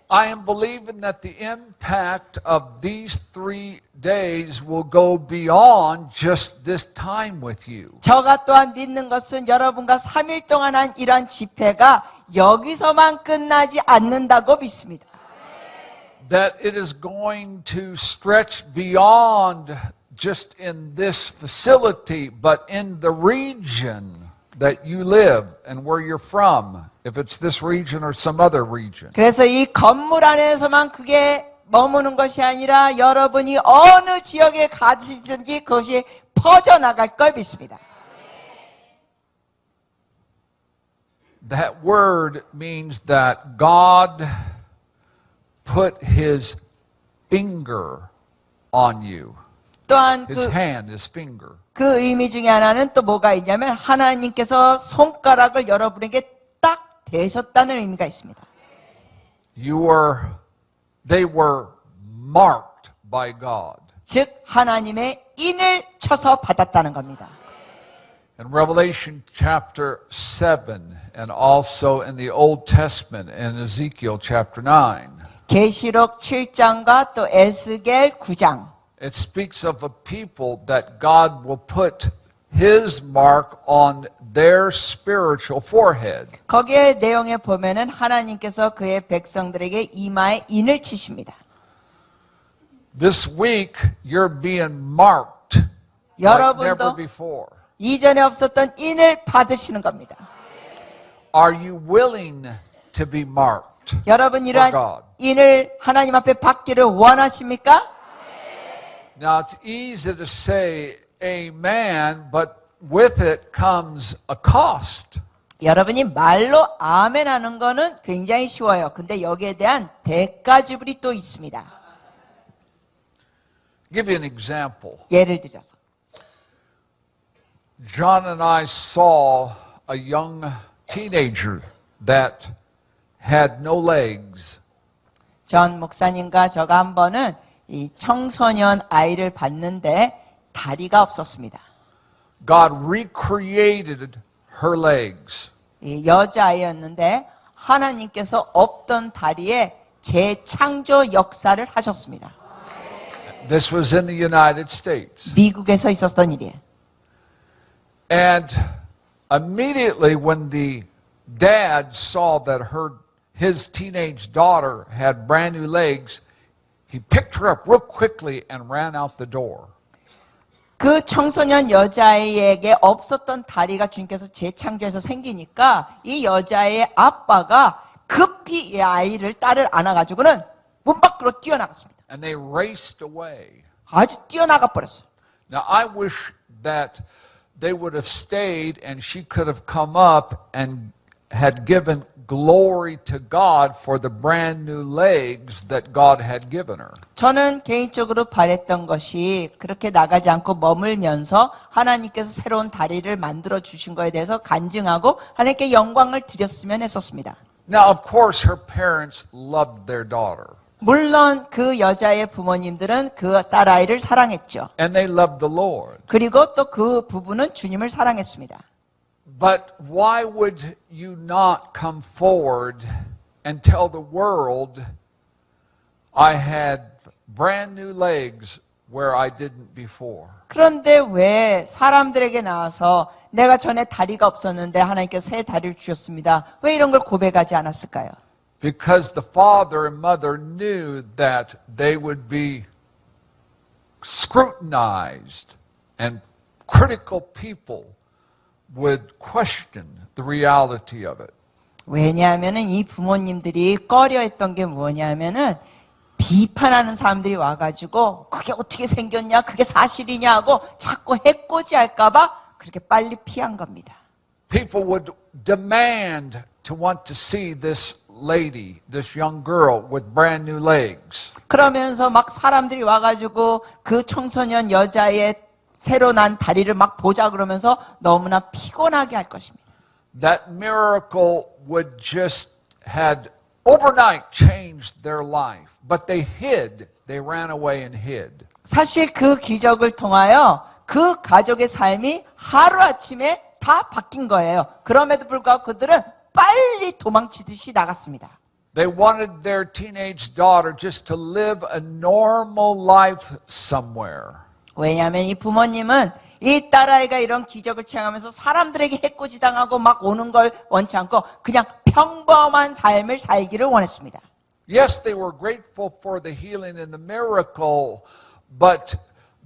S1: I am believing that the impact of these 3 days will go beyond just this time with you.
S2: 저가 또한 믿는 것은 여러분과 3일 동안 한 이런 집회가 여기서만 끝나지 않는다고 믿습니다.
S1: That it is going to stretch beyond just in this facility, but in the region that you live and where you're from, if it's this region or some other region.
S2: 그래서 이 건물 안에서만 그게 머무는 것이 아니라 여러분이 어느 지역에 가시든지 그것이 퍼져나갈 걸 믿습니다.
S1: That word means that God put his finger on you.
S2: 또한
S1: His hand, his finger.
S2: 그 의미 중에 하나는 또 뭐가 있냐면 하나님께서 손가락을 여러분에게 딱 대셨다는 의미가 있습니다.
S1: They were marked by God.
S2: 즉 하나님의 인을 쳐서 받았다는 겁니다.
S1: In Revelation chapter 7 and also in the Old Testament in Ezekiel chapter 9.
S2: 계시록 7장과 또 에스겔 9장.
S1: It speaks of a people that God will put his mark on their spiritual forehead.
S2: 거기에 내용에 보면은 하나님께서 그의 백성들에게 이마에 인을 치십니다.
S1: This week you're being marked like never
S2: 여러분도
S1: before.
S2: 이전에 없었던 인을 받으시는 겁니다.
S1: Are you willing to be marked?
S2: 여러분
S1: For
S2: 이러한
S1: God.
S2: 인을 하나님 앞에 받기를 원하십니까?
S1: Now it's easy to say amen, but with it comes a cost.
S2: 여러분이 말로 아멘 하는 거는 굉장히 쉬워요. 근데 여기에 대한 대가 지불이 또 있습니다.
S1: Give you an example.
S2: 예를 들어서
S1: John and I saw a young teenager that had no legs.
S2: 전 목사님과 저가 한 번은 이 청소년 아이를 봤는데 다리가 없었습니다.
S1: God recreated her legs.
S2: 이 여자아이였는데 하나님께서 없던 다리에 재창조 역사를 하셨습니다.
S1: This was in the United States.
S2: 미국에서 있었던 일이에요.
S1: And immediately when the dad saw that his teenage daughter had brand new legs, he picked her up real quickly and ran out the door.
S2: 그 청소년 여자아이에게 없었던 다리가 주님께서 재창조해서 생기니까 이 여자의 아빠가 급히 이 아이를 딸을 안아가지고는 문 밖으로 뛰어나갔습니다.
S1: And they raced away.
S2: 아주 뛰어나가 버렸어요.
S1: Now I wish that they would have stayed and she could have come up and had given glory to God for the brand new legs that God had given her.
S2: 저는 개인적으로 바랬던 것이 그렇게 나가지 않고 머물면서 하나님께서 새로운 다리를 만들어 주신 것에 대해서 간증하고 하나님께 영광을 드렸으면 했었습니다.
S1: Now, of course, her parents loved their daughter.
S2: 물론 그 여자의 부모님들은 그 딸아이를 사랑했죠.
S1: And they loved the Lord.
S2: 그리고 또 그 부부는 주님을 사랑했습니다.
S1: But why would you not come forward and tell the world, I had brand new legs where I didn't before?
S2: 그런데 왜 사람들에게 나와서 내가 전에 다리가 없었는데 하나님께서 새 다리를 주셨습니다. 왜 이런 걸 고백하지 않았을까요?
S1: Because the father and mother knew that they would be scrutinized and critical people would question the reality of it.
S2: 왜냐하면은 이 부모님들이 꺼려했던 게 뭐냐면은 비판하는 사람들이 와가지고 그게 어떻게 생겼냐, 그게 사실이냐 하고 자꾸 해코지할까봐 그렇게 빨리 피한 겁니다.
S1: People would demand to want to see this lady, this young girl with brand new legs.
S2: 그러면서 막 사람들이 와가지고 그 청소년 여자의 새로 난 다리를 막 보자 그러면서 너무나 피곤하게 할 것입니다.
S1: That miracle would just had overnight changed their life, but they hid. They ran away and hid.
S2: 사실 그 기적을 통하여 그 가족의 삶이 하루아침에 다 바뀐 거예요. 그럼에도 불구하고 그들은 빨리 도망치듯이 나갔습니다.
S1: They wanted their teenage daughter just to live a normal life somewhere.
S2: 왜냐하면 이 부모님은 이 딸아이가 이런 기적을 체험하면서 사람들에게 해코지당하고 막 오는 걸 원치 않고 그냥 평범한 삶을 살기를 원했습니다.
S1: Yes, they were grateful for the healing and the miracle, but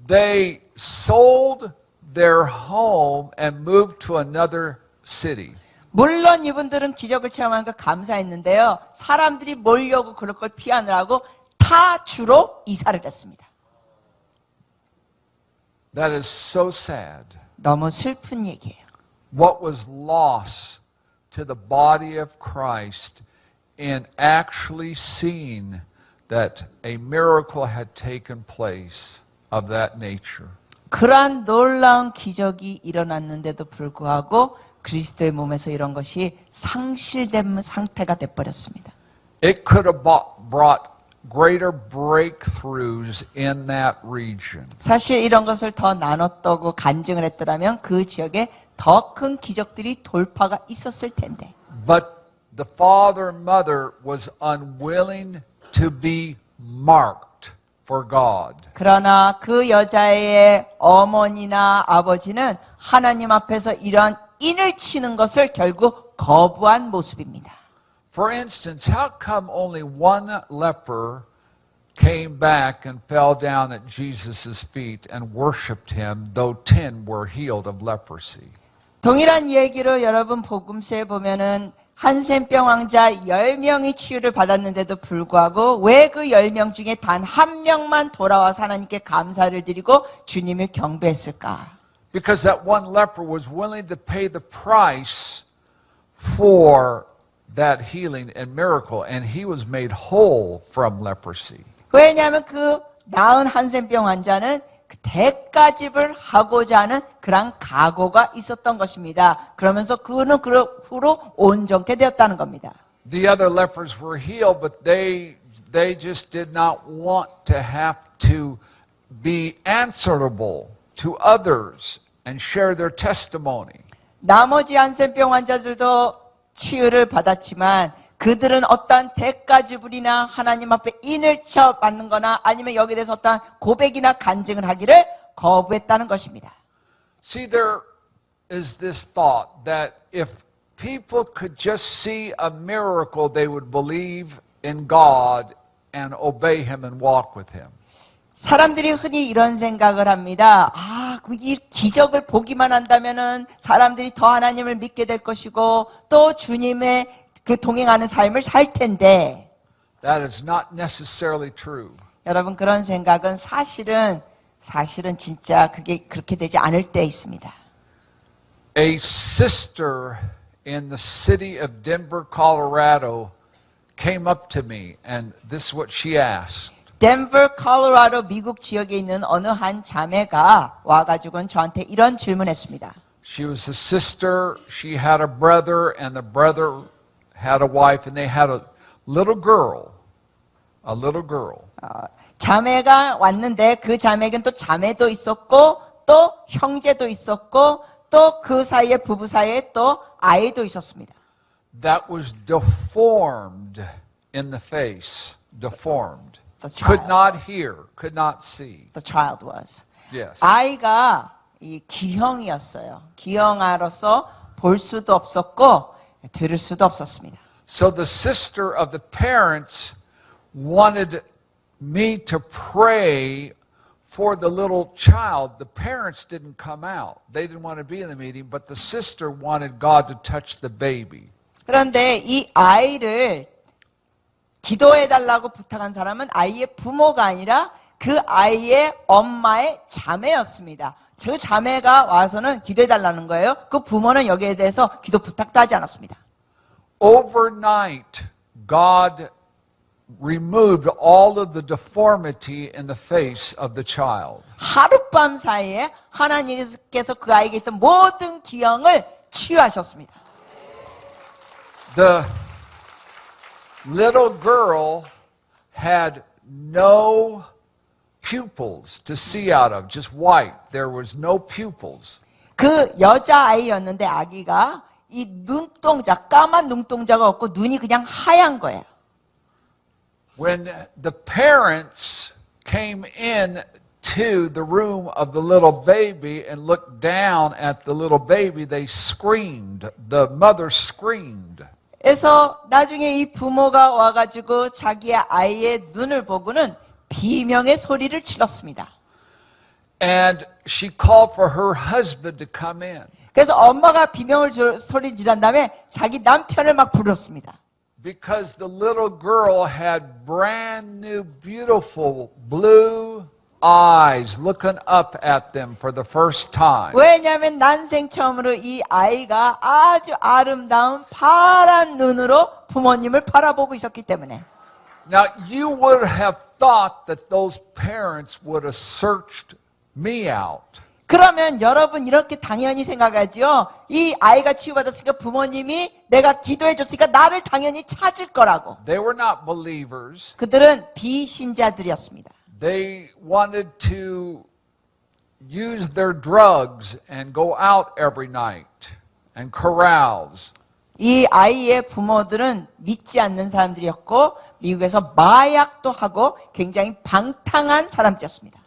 S1: they sold their home and moved to another city.
S2: 물론 이분들은 기적을 체험하니까 감사했는데요. 사람들이 몰려고 그럴 걸 피하느라고 타 주로 이사를 했습니다.
S1: That is so sad.
S2: 너무 슬픈 얘기예요.
S1: What was lost to the body of Christ in actually seeing that a miracle had taken place of that nature.
S2: 그러한 놀라운 기적이 일어났는데도 불구하고 그리스도의 몸에서 이런 것이 상실된 상태가 돼버렸습니다.
S1: It could have brought greater breakthroughs in that region.
S2: 사실 이런 것을 더 나눴다고 간증을 했더라면 그 지역에 더 큰 기적들이 돌파가 있었을 텐데.
S1: But the father and mother was unwilling to be marked for God.
S2: 그러나 그 여자의 어머니나 아버지는 하나님 앞에서 이러한 인을 치는 것을 결국 거부한 모습입니다.
S1: For instance, how come only one leper came back and fell down at Jesus' feet and worshiped him, though 10 were healed of leprosy?
S2: 동일한 얘기로 여러분 복음서에 보면은 한센병 환자 10명이 치유를 받았는데도 불구하고 왜 그 10명 중에 단 한 명만 돌아와서 하나님께 감사를 드리고 주님을 경배했을까?
S1: Because that one leper was willing to pay the price for that healing and miracle, and he was made whole from leprosy.
S2: 왜냐하면 그 나은 한센병 환자는 그 대가집을 하고자 하는 그런 각오가 있었던 것입니다. 그러면서 그는 그 후로 온전케 되었다는 겁니다.
S1: The other lepers were healed, but they just did not want to have to be answerable to others and share their testimony.
S2: 나머지 한센병 환자들도 치유를 받았지만 그들은 어떠한 대가 지불이나 하나님 앞에 인을 쳐 받는 거나 아니면 여기에 대해서 어떠한 고백이나 간증을 하기를 거부했다는 것입니다.
S1: See, there is this thought that if people could just see a miracle, they would believe in God and obey Him and walk with Him.
S2: 사람들이 흔히 이런 생각을 합니다. 이 기적을 보기만 한다면은 사람들이 더 하나님을 믿게 될 것이고 또 주님의 그 동행하는 삶을 살 텐데.
S1: That is not necessarily true.
S2: 여러분 그런 생각은 사실은 진짜 그게 그렇게 되지 않을 때 있습니다.
S1: A sister in the city of Denver, Colorado came up to me and this is what she asked.
S2: 덴버, 콜로라도 미국 지역에 있는 어느 한 자매가 와가지고는 저한테 이런 질문했습니다.
S1: She was a sister, she had a brother, and the brother had a wife, and they had a little girl.
S2: 자매가 왔는데 그 자매에겐 또 자매도 있었고 또 형제도 있었고 또 그 사이에 부부 사이에 또 아이도 있었습니다.
S1: That was deformed in the face, deformed. Could not hear, could not see.
S2: The child was.
S1: Yes.
S2: 아이가 이 기형이었어요. 기형아로서 볼 수도 없었고 들을 수도 없었습니다.
S1: So the sister of the parents wanted me to pray for the little child. The parents didn't come out. They didn't want to be in the meeting, but the sister wanted God to touch the baby.
S2: 그런데 이 아이를 기도해달라고 부탁한 사람은 아이의 부모가 아니라 그 아이의 엄마의 자매였습니다. 저 자매가 와서는 기도해달라는 거예요. 그 부모는 여기에 대해서 기도 부탁도 하지 않았습니다.
S1: Overnight, God removed all of the deformity in the face of the child.
S2: 하룻밤 사이에 하나님께서 그 아이에게 있던 모든 기형을 치유하셨습니다.
S1: The little girl had no pupils to see out of, just white. There was no pupils.
S2: 그 여자아이였는데 아기가 이 눈동자, 까만 눈동자가 없고 눈이 그냥 하얀 거예요.
S1: When the parents came in to the room of the little baby and looked down at the little baby, they screamed. The mother screamed.
S2: 그래서 나중에 이 부모가 와가지고 자기의 아이의 눈을 보고는 비명의 소리를 질렀습니다.
S1: And she called for her husband to come in.
S2: 그래서 엄마가 비명을 소리 지른 다음에 자기 남편을 막 불렀습니다.
S1: Because the little girl had brand new, beautiful blue eyes looking up at them for the first time.
S2: 왜냐하면 난생 처음으로 이 아이가 아주 아름다운 파란 눈으로 부모님을 바라보고 있었기 때문에.
S1: Now, you would have thought that those parents would have searched me out.
S2: 그러면 여러분 이렇게 당연히 생각하죠. 이 아이가 치유받았으니까 부모님이 내가 기도해 줬으니까 나를 당연히 찾을 거라고.
S1: They were not believers.
S2: 그들은 비신자들이었습니다.
S1: They wanted to use their drugs and go out every night and carouse.
S2: 이 아이의 부모들은 믿지 않는 사람들이었고 미국에서 마약도 하고 굉장히 방탕한 사람들이었습니다.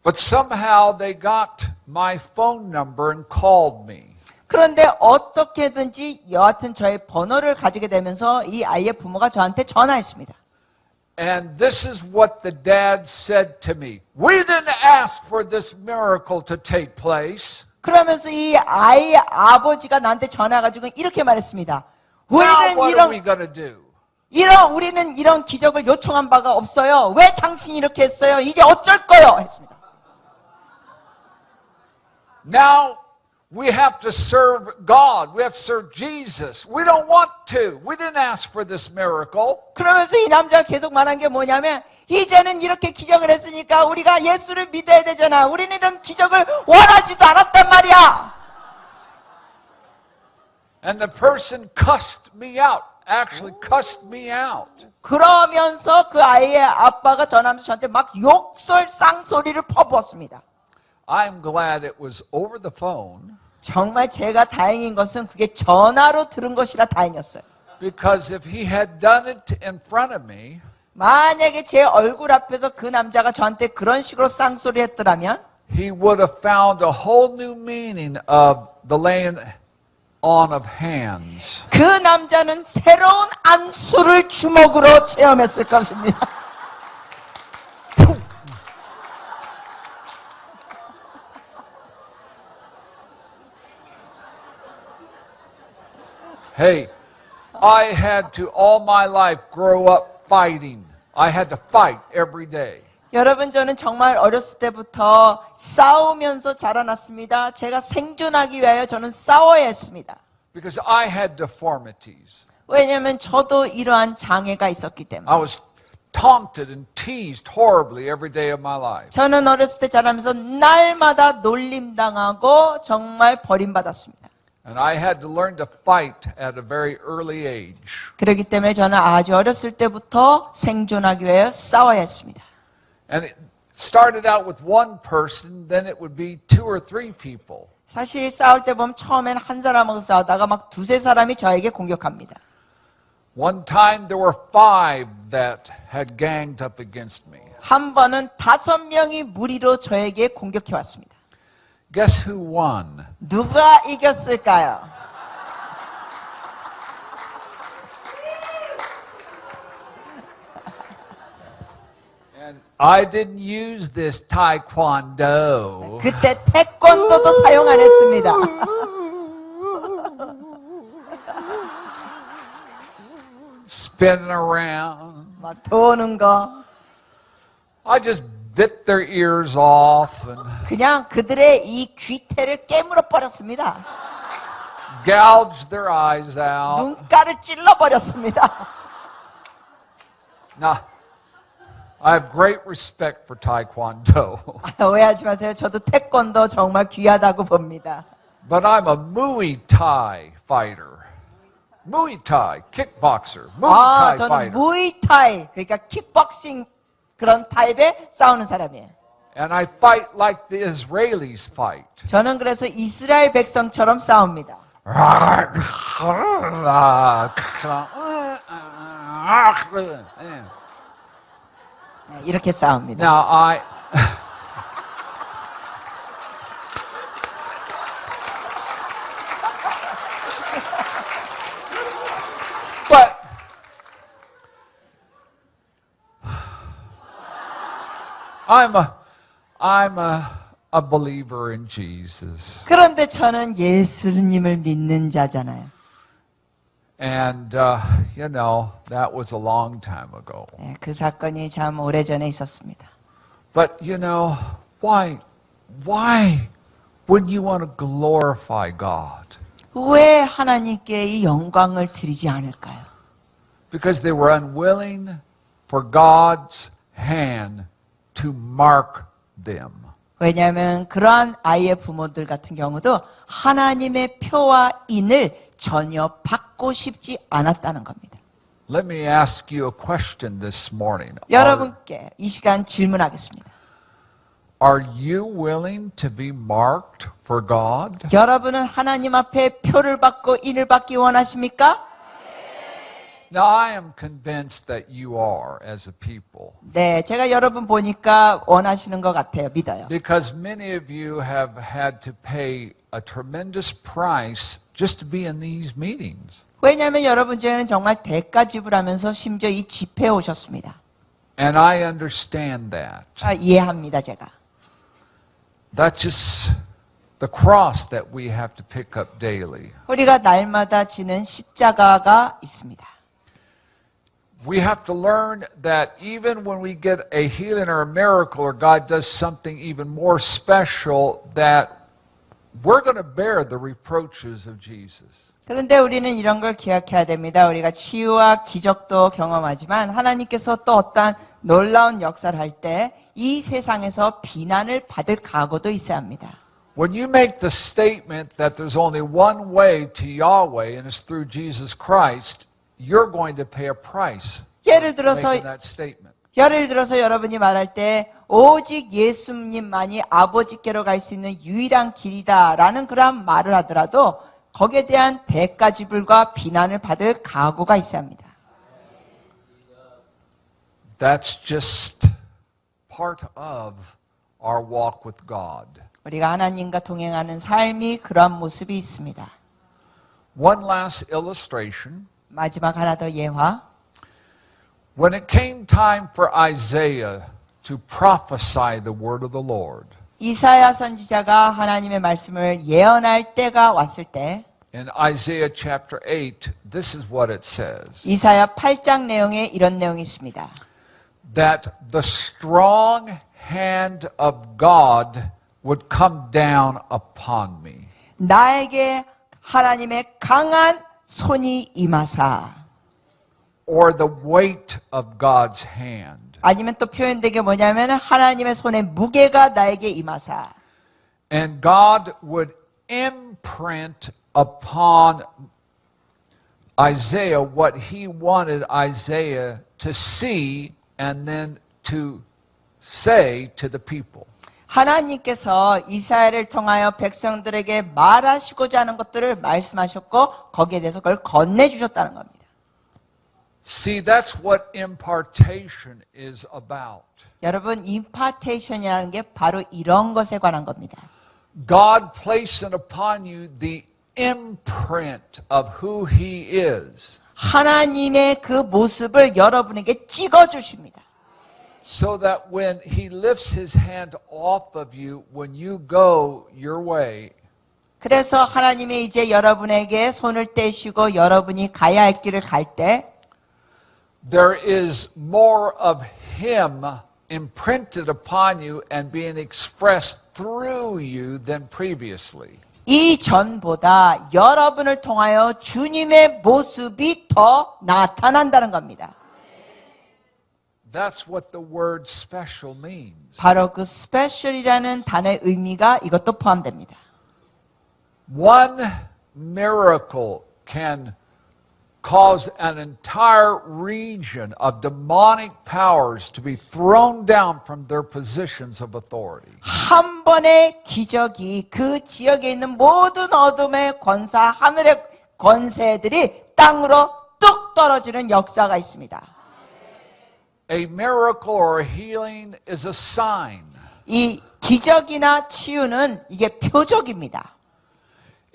S1: But somehow they got my phone number and called me.
S2: 그런데 어떻게든지 여하튼 저의 번호를 가지게 되면서 이 아이의 부모가 저한테 전화했습니다.
S1: And this is what the dad said to me. We didn't ask for this miracle to take place.
S2: 그러면서 이 아이의 아버지가 나한테 전화가지고 이렇게 말했습니다.
S1: Now what are we going to do?
S2: 우리는 이런 기적을 요청한 바가 없어요. 왜 당신이 이렇게 했어요? 이제 어쩔 거요? 했습니다.
S1: Now we have to serve God. We have to serve Jesus. We don't want to. We didn't ask for this miracle.
S2: 그러면서 이 남자가 계속 말한 게 뭐냐면 이제는 이렇게 기적을 했으니까 우리가 예수를 믿어야 되잖아. 우리는 이런 기적을 원하지도 않았단 말이야.
S1: And the person cussed me out. Actually cussed me out.
S2: 그러면서 그 아이의 아빠가 전화하면서 저한테 막 욕설 쌍소리를 퍼부었습니다.
S1: I'm glad it was over the phone
S2: 정말 제가 다행인 것은 그게 전화로 들은 것이라 다행이었어요.
S1: because if he had done it in front of me,
S2: 만약에 제 얼굴 앞에서 그 남자가 저한테 그런 식으로 쌍소리 했더라면
S1: he would have found a whole new meaning of the laying on of hands.
S2: 그 남자는 새로운 안수를 주먹으로 체험했을 것입니다.
S1: Hey, I had to all my life grow up fighting. I had to fight every day.
S2: 여러분, 저는 정말 어렸을 때부터 싸우면서 자라났습니다. 제가 생존하기 위하여 저는 싸워야 했습니다.
S1: Because I had deformities.
S2: 왜냐하면 저도 이러한 장애가 있었기 때문에.
S1: I was taunted and teased horribly every day of my life.
S2: 저는 어렸을 때 자라면서 날마다 놀림당하고 정말 버림받았습니다.
S1: And I had to learn to fight at a very early age.
S2: 그렇기 때문에 저는 아주 어렸을 때부터 생존하기 위해 싸워야 했습니다.
S1: And it started out with one person, then it would be 2 or 3 people.
S2: 사실 싸울 때 보면 처음엔 한 사람하고 싸우다가 막 2, 3사람이 저에게 공격합니다.
S1: One time there were 5 that had ganged up against me.
S2: 한 번은 5명이 무리로 저에게 공격해 왔습니다.
S1: Guess who won?
S2: 누가 이겼을까요?
S1: And I didn't use this taekwondo.
S2: 그때 태권도도 사용 안 했습니다.
S1: Spinning around.
S2: 막 도는 거.
S1: I just bit their ears off and
S2: 그냥 그들의 이 귀태를 깨물어 버렸습니다.
S1: gouged their eyes out.
S2: 눈가를 찔러 버렸습니다.
S1: Now, I have great respect for taekwondo,
S2: 오해하지 마세요. 저도 태권도 정말 귀하다고 봅니다.
S1: but I'm a Muay Thai fighter. Muay Thai, kickboxer, Muay Thai
S2: 저는
S1: fighter.
S2: 무이타이, 그러니까 킥복싱 그런 타입의 싸우는 사람이에요.
S1: And I fight like the Israelis fight.
S2: 저는 그래서 이스라엘 백성처럼 싸웁니다. 네, 이렇게 싸웁니다.
S1: Now I but I'm a believer in Jesus.
S2: 그런데 저는 예수님을 믿는 자잖아요.
S1: And you know, that was a long time ago.
S2: 네, 그 사건이 참 오래전에 있었습니다.
S1: But you know, why would you want to glorify God?
S2: 왜 하나님께 이 영광을 드리지 않을까요?
S1: Because they were unwilling for God's hand to mark them.
S2: 왜냐하면 그러한 아이의 부모들 같은 경우도 하나님의 표와 인을 전혀 받고 싶지 않았다는 겁니다.
S1: Let me ask you a question this morning.
S2: 여러분께 이 시간 질문하겠습니다.
S1: Are you willing to be marked for God?
S2: 여러분은 하나님 앞에 표를 받고 인을 받기 원하십니까?
S1: Now I am convinced that you are as a people.
S2: 네, 제가 여러분 보니까 원하시는 것 같아요. 믿어요.
S1: Because many of you have had to pay a tremendous price just to be in these meetings.
S2: 왜냐하면 여러분 중에는 정말 대가 지불하면서 심지어 이 집회에 오셨습니다.
S1: And I understand that.
S2: 이해합니다, 제가.
S1: That's just the cross that we have to pick up daily.
S2: 우리가 날마다 지는 십자가가 있습니다.
S1: We have to learn that even when we get a healing or a miracle or God does something even more special, that we're going to bear the reproaches of Jesus.
S2: 그런데 우리는 이런 걸 기억해야 됩니다. 우리가 치유와 기적도 경험하지만 하나님께서 또 어떠한 놀라운 역사를 할 때 이 세상에서 비난을 받을 각오도 있어야 합니다.
S1: When you make the statement that there's only one way to Yahweh and it's through Jesus Christ, you're going to pay a price
S2: 예를
S1: for
S2: 들어서
S1: making that statement.
S2: 예를 들어서 여러분이 말할 때 오직 예수님만이 아버지께로 갈 수 있는 유일한 길이다라는 그런 말을 하더라도 거기에 대한 대가 지불과 비난을 받을 각오가 있어야 합니다.
S1: That's just part of our walk with God.
S2: 우리가 하나님과 동행하는 삶이 그런 모습이 있습니다.
S1: One last illustration.
S2: 마지막 하나 더 예화.
S1: When it came time for Isaiah to prophesy the word of the Lord,
S2: 이사야 선지자가 하나님의 말씀을 예언할 때가 왔을 때
S1: in Isaiah chapter 8, this is what it says.
S2: 이사야 8장 내용에 이런 내용이 있습니다.
S1: That the strong hand of God would come down upon me.
S2: 나에게 하나님의 강한 손이 임하사.
S1: Or the weight of God's hand.
S2: 아니면 또 표현된 게 뭐냐면 하나님의 손의 무게가 나에게 임하사.
S1: And God would imprint upon Isaiah what he wanted Isaiah to see and then to say to the people.
S2: 하나님께서 이사야를 통하여 백성들에게 말하시고자 하는 것들을 말씀하셨고 거기에 대해서 그걸 건네주셨다는 겁니다.
S1: See, that's what impartation is about.
S2: 여러분, 임파테이션이라는 게 바로 이런 것에 관한 겁니다.
S1: God placing upon you the imprint of who he is.
S2: 하나님의 그 모습을 여러분에게 찍어주십니다.
S1: So that when he lifts his hand off of you, when you go your way,
S2: 그래서 하나님이 이제 여러분에게 손을 떼시고 여러분이 가야 할 길을 갈 때
S1: there is more of him imprinted upon you and being expressed through you than previously.
S2: 이전보다 여러분을 통하여 주님의 모습이 더 나타난다는 겁니다.
S1: That's what the word special means.
S2: 바로 그 special이라는 단어의 의미가 이것도 포함됩니다.
S1: One miracle can cause an entire region of demonic powers to be thrown down from their positions of authority.
S2: 한 번의 기적이 그 지역에 있는 모든 어둠의 권사, 하늘의 권세들이 땅으로 뚝 떨어지는 역사가 있습니다.
S1: A miracle or a healing is a sign.
S2: 이 기적이나 치유는 이게 표적입니다.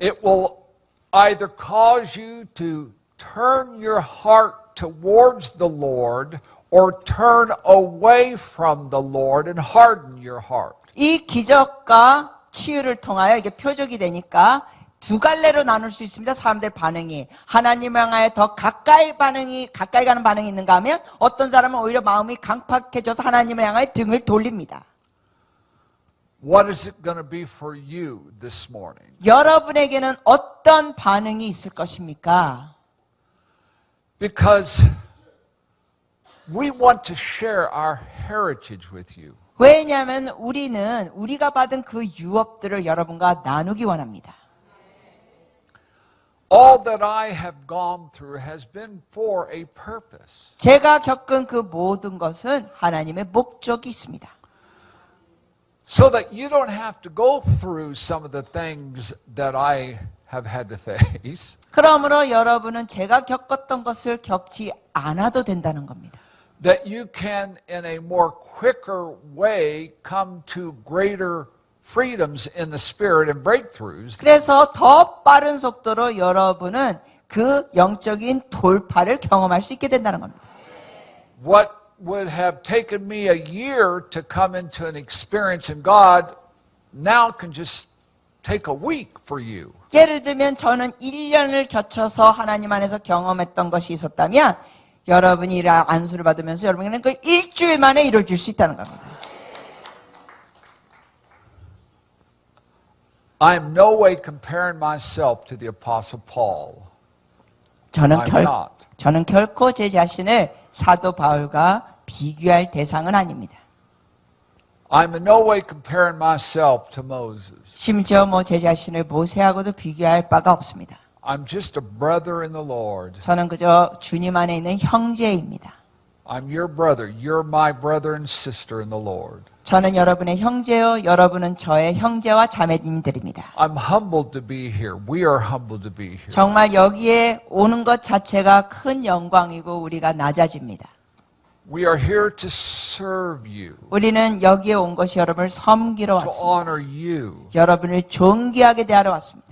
S1: It will either cause you to turn your heart towards the Lord or turn away from the Lord and harden your heart.
S2: 이 기적과 치유를 통하여 이게 표적이 되니까 두 갈래로 나눌 수 있습니다. 사람들 반응이 하나님을 향하여 더 가까이 가는 반응이 있는가 하면 어떤 사람은 오히려 마음이 강팍해져서 하나님을 향하여 등을 돌립니다.
S1: What is it going to be for you this morning?
S2: 여러분에게는 어떤 반응이 있을 것입니까?
S1: Because we want to share our heritage with you.
S2: 왜냐하면 우리는 우리가 받은 그 유업들을 여러분과 나누기 원합니다.
S1: All that I have gone through has been for a purpose.
S2: 제가 겪은 그 모든 것은 하나님의 목적이 있습니다.
S1: So that you don't have to go through some of the things that I have had to face.
S2: 그러므로 여러분은 제가 겪었던 것을 겪지 않아도 된다는 겁니다.
S1: That you can, in a more quicker way, come to greater freedoms in the spirit and breakthroughs.
S2: 그래서 더 빠른 속도로 여러분은 그 영적인 돌파를 경험할 수 있게 된다는 겁니다.
S1: What would have taken me a year to come into an experience in God now can just take a week for you.
S2: 예를 들면 저는 1년을 거쳐서 하나님 안에서 경험했던 것이 있었다면 여러분이 안수를 받으면서 여러분에게는 그 일주일 만에 이루어질 수 있다는 겁니다.
S1: I am no way comparing myself to the Apostle Paul.
S2: 저는 결코 제 자신을 사도 바울과 비교할 대상은 아닙니다.
S1: I'm in no way comparing myself to Moses.
S2: 심지어 제 자신을 모세하고도 비교할 바가 없습니다.
S1: I'm just a brother in the Lord.
S2: 저는 그저 주님 안에 있는 형제입니다.
S1: I'm your brother. You're my brother and sister in the Lord.
S2: 저는 여러분의 형제요, 여러분은 저의 형제와 자매님들입니다.
S1: I'm humbled to be here. We are humbled to be here.
S2: 정말 여기에 오는 것 자체가 큰 영광이고 우리가 낮아집니다.
S1: We are here to serve you,
S2: 우리는 여기에 온 것이 여러분을 섬기러
S1: to
S2: 왔습니다.
S1: honor you.
S2: 여러분을 존귀하게 대하러 왔습니다.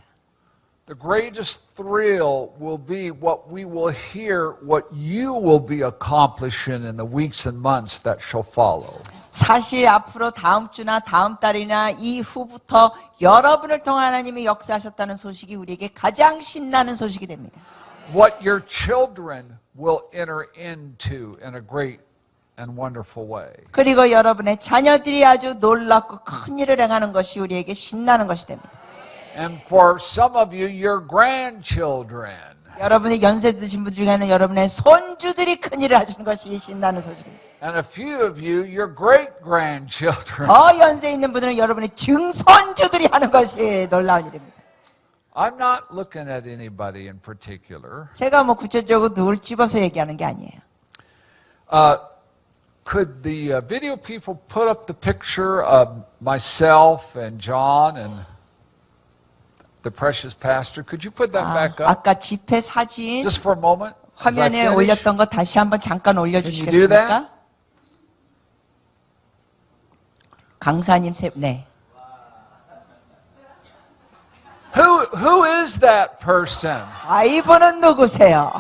S1: The greatest thrill will be what we will hear, what you will be accomplishing in the weeks and months that shall follow.
S2: 사실 앞으로 다음 주나 다음 달이나 이후부터 여러분을 통해 하나님이 역사하셨다는 소식이 우리에게 가장 신나는 소식이 됩니다.
S1: What your children will enter into in a great and wonderful way.
S2: 그리고 여러분의 자녀들이 아주 놀랍고 큰 일을 행하는 것이 우리에게 신나는 것이 됩니다.
S1: And for some of you, your grandchildren.
S2: 여러분의 연세 드신 분 중에는 여러분의 손주들이 큰 일을 하시는 것이 신나는 소식입니다.
S1: And a few of you, your great-grandchildren.
S2: 더 연세 있는 분들은 여러분의 증손주들이 하는 것이 놀라운 일입니다.
S1: I'm not looking at anybody in particular.
S2: 제가 뭐 구체적으로 누굴 집어서 얘기하는 게 아니에요.
S1: Could the video people put up the picture of myself and John and the precious pastor? Could you put that back up?
S2: 아까 집회 사진
S1: Just for a moment? as I
S2: 화면에
S1: finish?
S2: 올렸던 거 다시 한번 잠깐
S1: Can you do
S2: 올려주시겠습니까?
S1: that?
S2: 강사님 네.
S1: Who is that person?
S2: 아, 이분은 누구세요?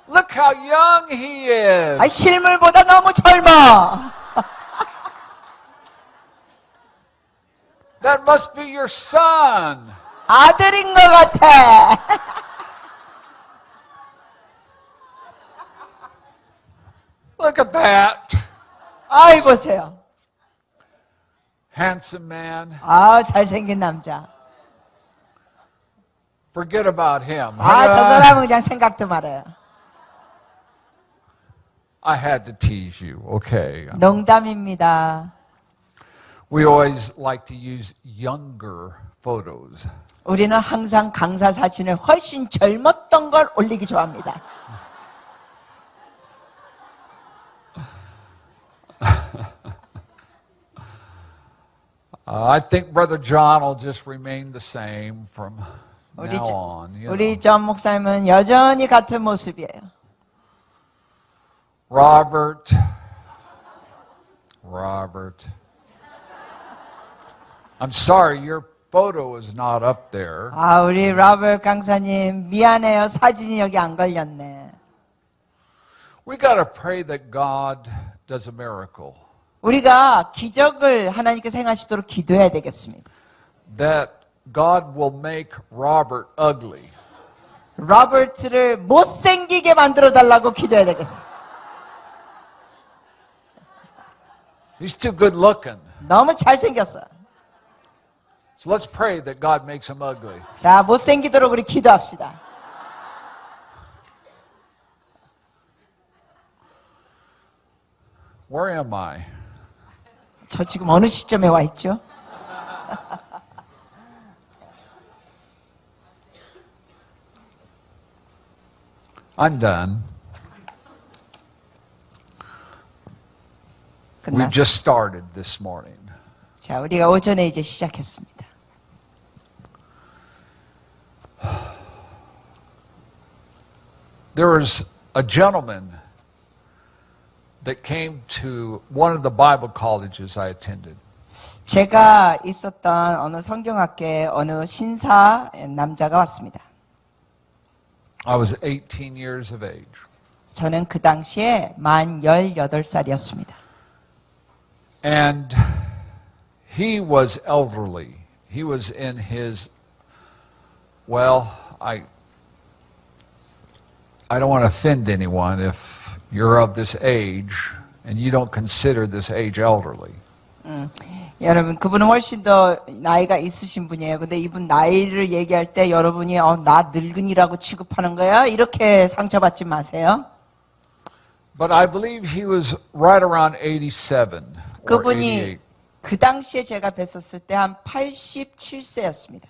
S1: Look how young he is.
S2: 아, 실물보다 너무 젊어.
S1: That must be your son.
S2: 아들인 것 같아.
S1: Look at that.
S2: 아이, 보세요.
S1: Handsome man.
S2: 아, 잘생긴 남자.
S1: Forget about him.
S2: 아, 저 사람은 그냥 생각도 말아요.
S1: I had to tease you. Okay.
S2: 농담입니다.
S1: We always like to use younger photos.
S2: 우리는 항상 강사 사진을 훨씬 젊었던 걸 올리기 좋아합니다.
S1: I think Brother John will just remain the same from
S2: 우리,
S1: now on. You
S2: 우리
S1: know.
S2: 전 목사님은 여전히 같은 모습이에요.
S1: Robert. I'm sorry, your photo is not up there.
S2: 아, 우리 로버트 강사님 미안해요. 사진이 여기 안 걸렸네.
S1: We got to pray that God does a miracle.
S2: 우리가 기적을 하나님께서 행하시도록 기도해야 되겠습니다.
S1: That God will make Robert ugly.
S2: 로버트를 못생기게 만들어 달라고 기도해야 되겠어요.
S1: He's too good looking.
S2: 너무 잘생겼어요.
S1: So let's pray that God makes him ugly.
S2: 자, 못생기도록 우리 기도합시다.
S1: Where am I?
S2: 저 지금 어느 시점에 와 있죠?
S1: I'm done. We've
S2: 끝났어요.
S1: just started this morning.
S2: 자, 우리가 오전에 이제 시작했습니다.
S1: There was a gentleman that came to one of the Bible colleges I attended.
S2: 제가 있었던 어느 성경학교에 어느 신사 남자가 왔습니다.
S1: I was 18 years of age.
S2: 저는 그 당시에 만 18살이었습니다.
S1: And he was elderly. He was in his, well, I don't want to offend anyone if you're of this age and you don't consider this age elderly.
S2: 여러분, 그분은 훨씬 더 나이가 있으신 분이에요. 근데 이분 나이를 얘기할 때 여러분이 나 늙은이라고 취급하는 거야? 이렇게 상처받지 마세요.
S1: But I believe he was right around 87 or
S2: 그분이
S1: 88.
S2: 그 당시에 제가 뵀었을 때 한 87세였습니다.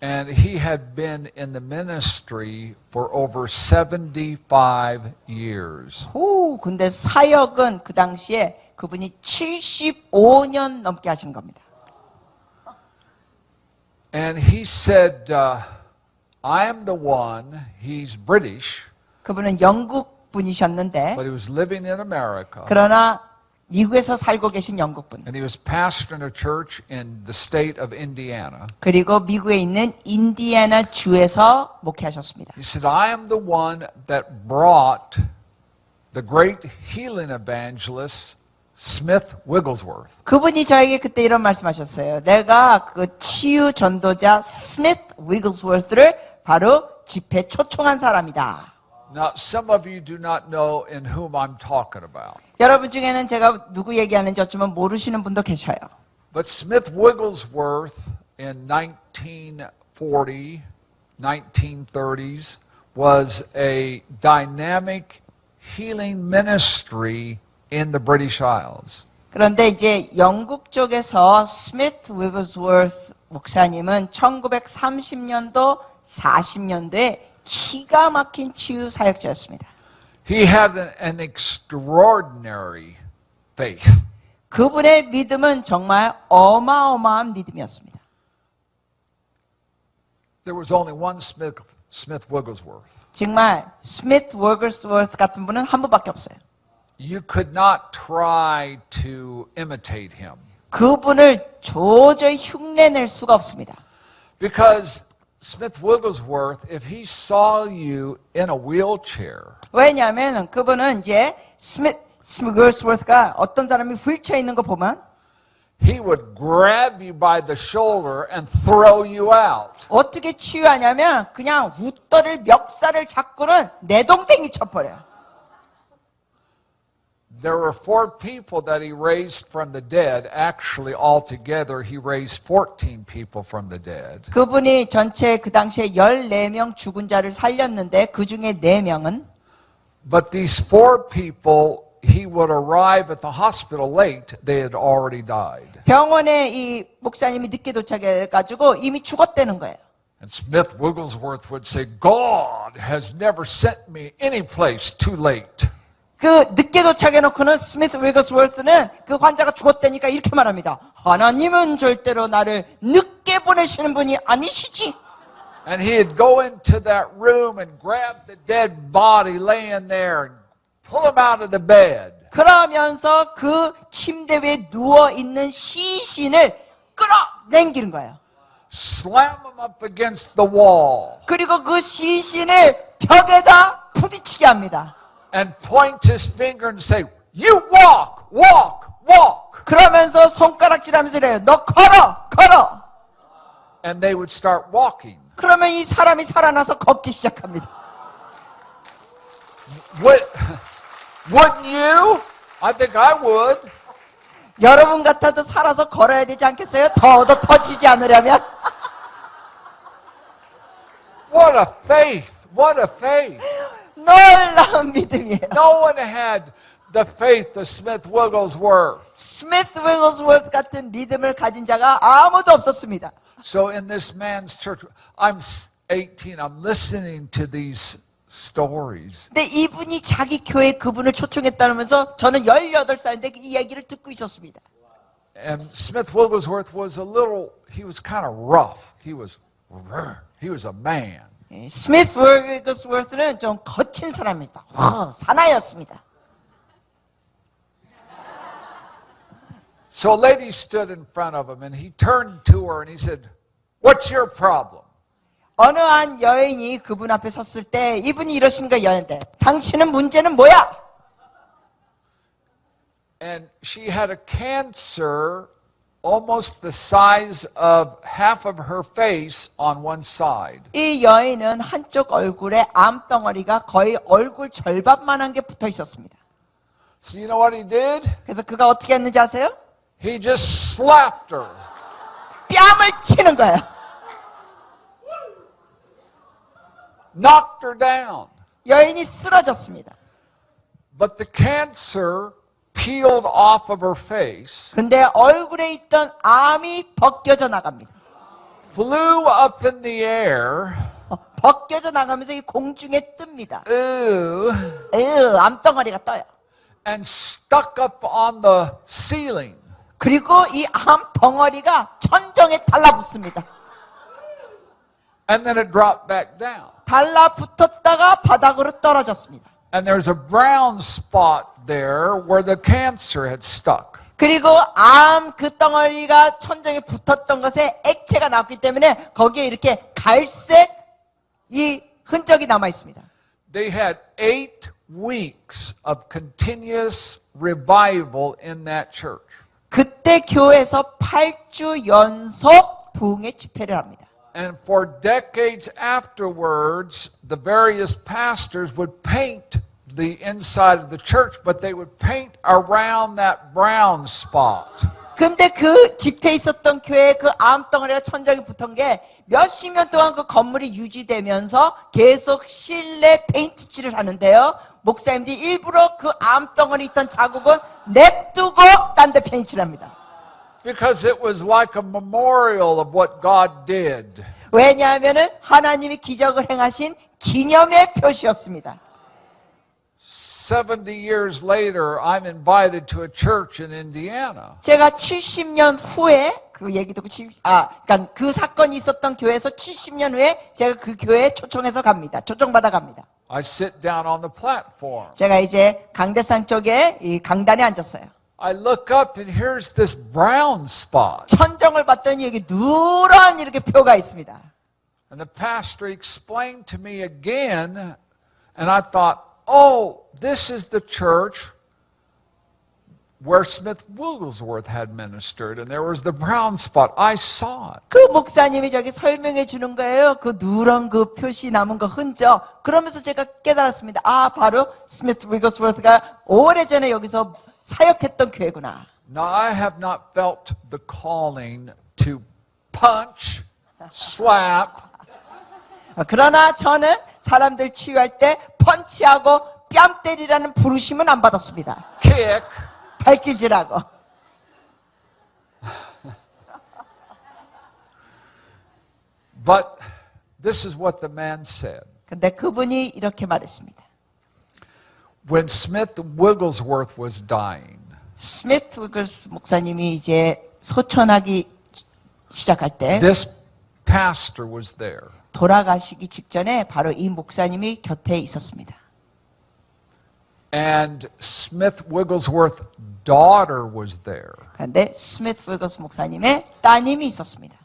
S1: And he had been in the ministry for over 75 years.
S2: 근데 사역은 그 당시에 그분이 75년 넘게 하신 겁니다.
S1: And he said, I am the one, he's British,
S2: 그분은 영국 분이셨는데
S1: but he was living in America.
S2: 그러나 미국에서 살고 계신 영국 분.
S1: And he was pastoring a church in the state of Indiana.
S2: 그리고 미국에 있는 인디애나 주에서 목회하셨습니다.
S1: He said, I am the one that brought the great healing evangelist, Smith Wigglesworth.
S2: 그분이 저에게 그때 이런 말씀하셨어요. 내가 그 치유 전도자 스미트 위글스워스를 바로 집회에 초청한 사람이다.
S1: Now, some of you do not know in whom I'm talking about.
S2: 여러분 중에는 제가 누구 얘기하는지 어쩌면 모르시는 분도 계셔요.
S1: But Smith Wigglesworth in 1940, 1930s was a dynamic healing ministry in the British Isles.
S2: 그런데 이제 영국 쪽에서 스미트 위글스워스 목사님은 1930년도, 40년도에 기가 막힌 치유 사역자였습니다.
S1: He had an extraordinary faith.
S2: 그분의 믿음은 정말 어마어마한 믿음이었습니다.
S1: There was only one Smith Wigglesworth.
S2: 정말 스미트 위글스워스 같은 분은 한 분밖에 없어요.
S1: You could not try to imitate him.
S2: 그분을 도저히 흉내낼 수가 없습니다.
S1: Because Smith Wigglesworth, if he saw you in a wheelchair,
S2: 왜냐하면 그분은 이제 스미트 위글스워스가 어떤 사람이 휠체어 있는 거 보면
S1: he would grab you by the shoulder and throw you out.
S2: 어떻게 치유하냐면 그냥 웃더를 멱살을 잡고는 내동댕이 쳐버려요.
S1: There were 4 people that he raised from the dead. Actually, altogether, he raised 14 people from the dead.
S2: 그분이 전체 그 당시에 14명 죽은 자를 살렸는데 그 중에 4명은
S1: But these 4 people, he would arrive at the hospital late. They had already died.
S2: 병원에 이 목사님이 늦게 도착해가지고 이미 죽었다는 거예요.
S1: And Smith Wigglesworth would say, God has never sent me any place too late.
S2: 그 늦게 도착해놓고는 스미트 위글스워스는 그 환자가 죽었다니까 이렇게 말합니다. 하나님은 절대로 나를 늦게 보내시는 분이 아니시지.
S1: And he'd go into that room and grab the dead body laying there and pull him out of the bed.
S2: 그러면서 그 침대 위에 누워있는 시신을 끌어당기는 거예요.
S1: Slam him up against the wall.
S2: 그리고 그 시신을 벽에다 부딪히게 합니다.
S1: And point his finger and say, you walk, walk, walk.
S2: 그러면서 손가락질하면서 이래요. 너 걸어, 걸어.
S1: And they would start walking.
S2: 그러면 이 사람이 살아나서 걷기 시작합니다.
S1: Wouldn't you? I think I would.
S2: 여러분 같아도 살아서 걸어야 되지 않겠어요? 더 터지지 않으려면?
S1: What a faith. What a faith.
S2: 놀라운 믿음이에요.
S1: No one had the faith of Smith Wigglesworth.
S2: 스미트 위글스워스 같은 믿음을 가진 자가 아무도 없었습니다.
S1: So in this man's church, I'm 18, I'm listening to these stories.
S2: 근데 이분이 자기 교회 그분을 초청했다면서 저는 18살인데 이 얘기를 듣고 있었습니다.
S1: And Smith Wigglesworth was he was kind of rough. He was a man.
S2: 스미트 위글스워스는 좀 거친 사람입니다. 사나이였습니다.
S1: So a lady stood in front of him and he turned to her and he said, what's your problem?
S2: 어느 한 여인이 그분 앞에 섰을 때 이분이 이러신 거예요. 여인한테 당신은 문제는 뭐야?
S1: And she had a cancer almost the size of half of her face on one side.
S2: 이 여인은 한쪽 얼굴에 암덩어리가 거의 얼굴 절반만한 게 붙어 있었습니다.
S1: So you know what he did?
S2: 그래서 그가 어떻게 했는지 아세요?
S1: He just slapped her.
S2: 뺨을 치는 거예요.
S1: Knocked her down.
S2: 여인이 쓰러졌습니다.
S1: But the cancer peeled off of her face,
S2: 근데 얼굴에 있던 암이 벗겨져 나갑니다.
S1: flew up in the air.
S2: 벗겨져 나가면서 이 공중에 뜹니다. 암덩어리가 떠요.
S1: And stuck up on the ceiling.
S2: 그리고 이 암덩어리가 천정에 달라붙습니다.
S1: And then it dropped back down.
S2: 달라붙었다가 바닥으로 떨어졌습니다.
S1: And there's a brown spot there where the cancer had stuck.
S2: 그리고 암 그 덩어리가 천정에 붙었던 것에 액체가 나왔기 때문에 거기에 이렇게 갈색 이 흔적이 남아 있습니다.
S1: They had 8 weeks of continuous revival in that church.
S2: 그때 교회에서 8주 연속 부흥의 집회를 합니다.
S1: And for decades afterwards, the various pastors would paint the inside of the church, but they would paint around that brown spot.
S2: 근데 그 집회에 있었던 교회에 그 암덩어리가 천장에 붙은 게 몇십 년 동안 그 건물이 유지되면서 계속 실내 페인트칠을 하는데요. 목사님들이 일부러 그 암덩어리 있던 자국은 냅두고 딴 데 페인트칠합니다.
S1: Because it was like a memorial of what God did.
S2: 왜냐하면은 하나님이 기적을 행하신 기념의 표시였습니다.
S1: 70 years later, I'm invited to a church in Indiana.
S2: 제가 70년 후에 그 얘기 듣고 그러니까 그 사건이 있었던 교회에서 70년 후에 제가 그 교회에 초청해서 갑니다. 초청받아 갑니다.
S1: I sit down on the platform.
S2: 제가 이제 강대상 쪽에 이 강단에 앉았어요.
S1: I look up and here's this brown spot.
S2: 천정을 봤더니 여기 누런 이렇게 표가 있습니다.
S1: And the pastor explained to me again, and I thought, oh, this is the church where Smith Wigglesworth had ministered, and there was the brown spot. I saw it.
S2: 그 목사님이 저기 설명해 주는 거예요. 그 누런 그 표시 남은 그 흔적. 그러면서 제가 깨달았습니다. 아, 바로 스미스 위거스워스가 오래전에 여기서 사역했던 교회구나.
S1: Now, I have not felt the calling to punch, slap,
S2: 그러나 저는 사람들 치유할 때 펀치하고 뺨 때리라는 부르심은 안 받았습니다.
S1: kick,
S2: 발길질하고.
S1: but this is what the man said.
S2: 근데 그분이 이렇게 말했습니다.
S1: When Smith Wigglesworth was dying,
S2: 스미스 위거스 목사님이 이제 소천하기 시작할 때
S1: this pastor was there.
S2: 돌아가시기 직전에 바로 이 목사님이 곁에 있었습니다.
S1: And Smith Wigglesworth's daughter was there.
S2: 그런데 스미스 위거스 목사님의 따님이 있었습니다.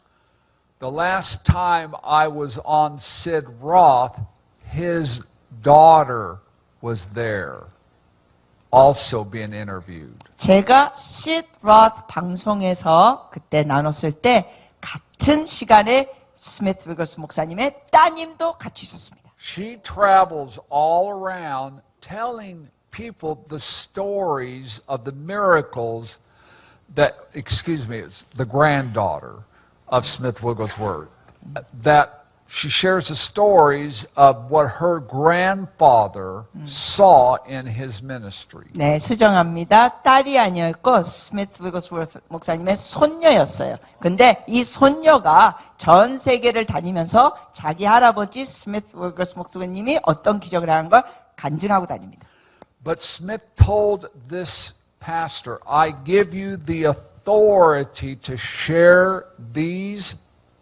S1: The last time I was on Sid Roth, his daughter was there, also being interviewed.
S2: 제가 시드 로th 방송에서 그때 나눴을 때 같은 시간에 스미스 위거스 목사님의 따님도 같이 있었습니다.
S1: She travels all around telling people the stories of the miracles that, it's the granddaughter of Smith Wigglesworth, that she shares the stories of what her grandfather saw in his ministry.
S2: 네, 수정합니다. 딸이 아니었고 스미스 위거스워스 목사님의 손녀였어요. 근데 이 손녀가 전 세계를 다니면서 자기 할아버지 스미스 위거스 목사님이 어떤 기적을 하는 걸 간증하고 다닙니다.
S1: But Smith told this pastor, I give you the authority to share these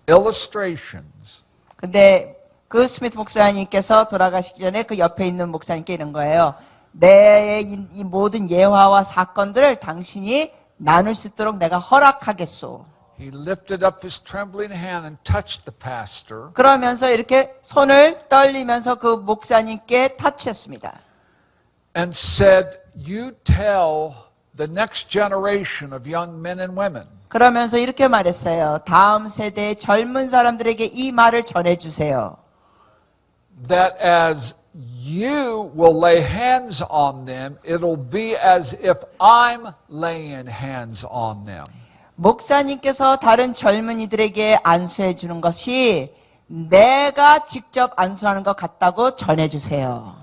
S1: illustrations.
S2: 근데 그 스미스 목사님께서 돌아가시기 전에 그 옆에 있는 목사님께 이런 거예요. 내 이 모든 예화와 사건들을 당신이 나눌 수 있도록 내가 허락하겠소.
S1: He lifted up his trembling hand and touched the pastor.
S2: 그러면서 이렇게 손을 떨리면서 그 목사님께 타치했습니다.
S1: And said, you tell the next generation of young men and women
S2: 그러면서 이렇게 말했어요. 다음 세대의 젊은 사람들에게 이 말을 전해주세요.
S1: that as you will lay hands on them, it'll be as if I'm laying hands on them.
S2: 목사님께서 다른 젊은이들에게 안수해 주는 것이 내가 직접 안수하는 것 같다고 전해주세요.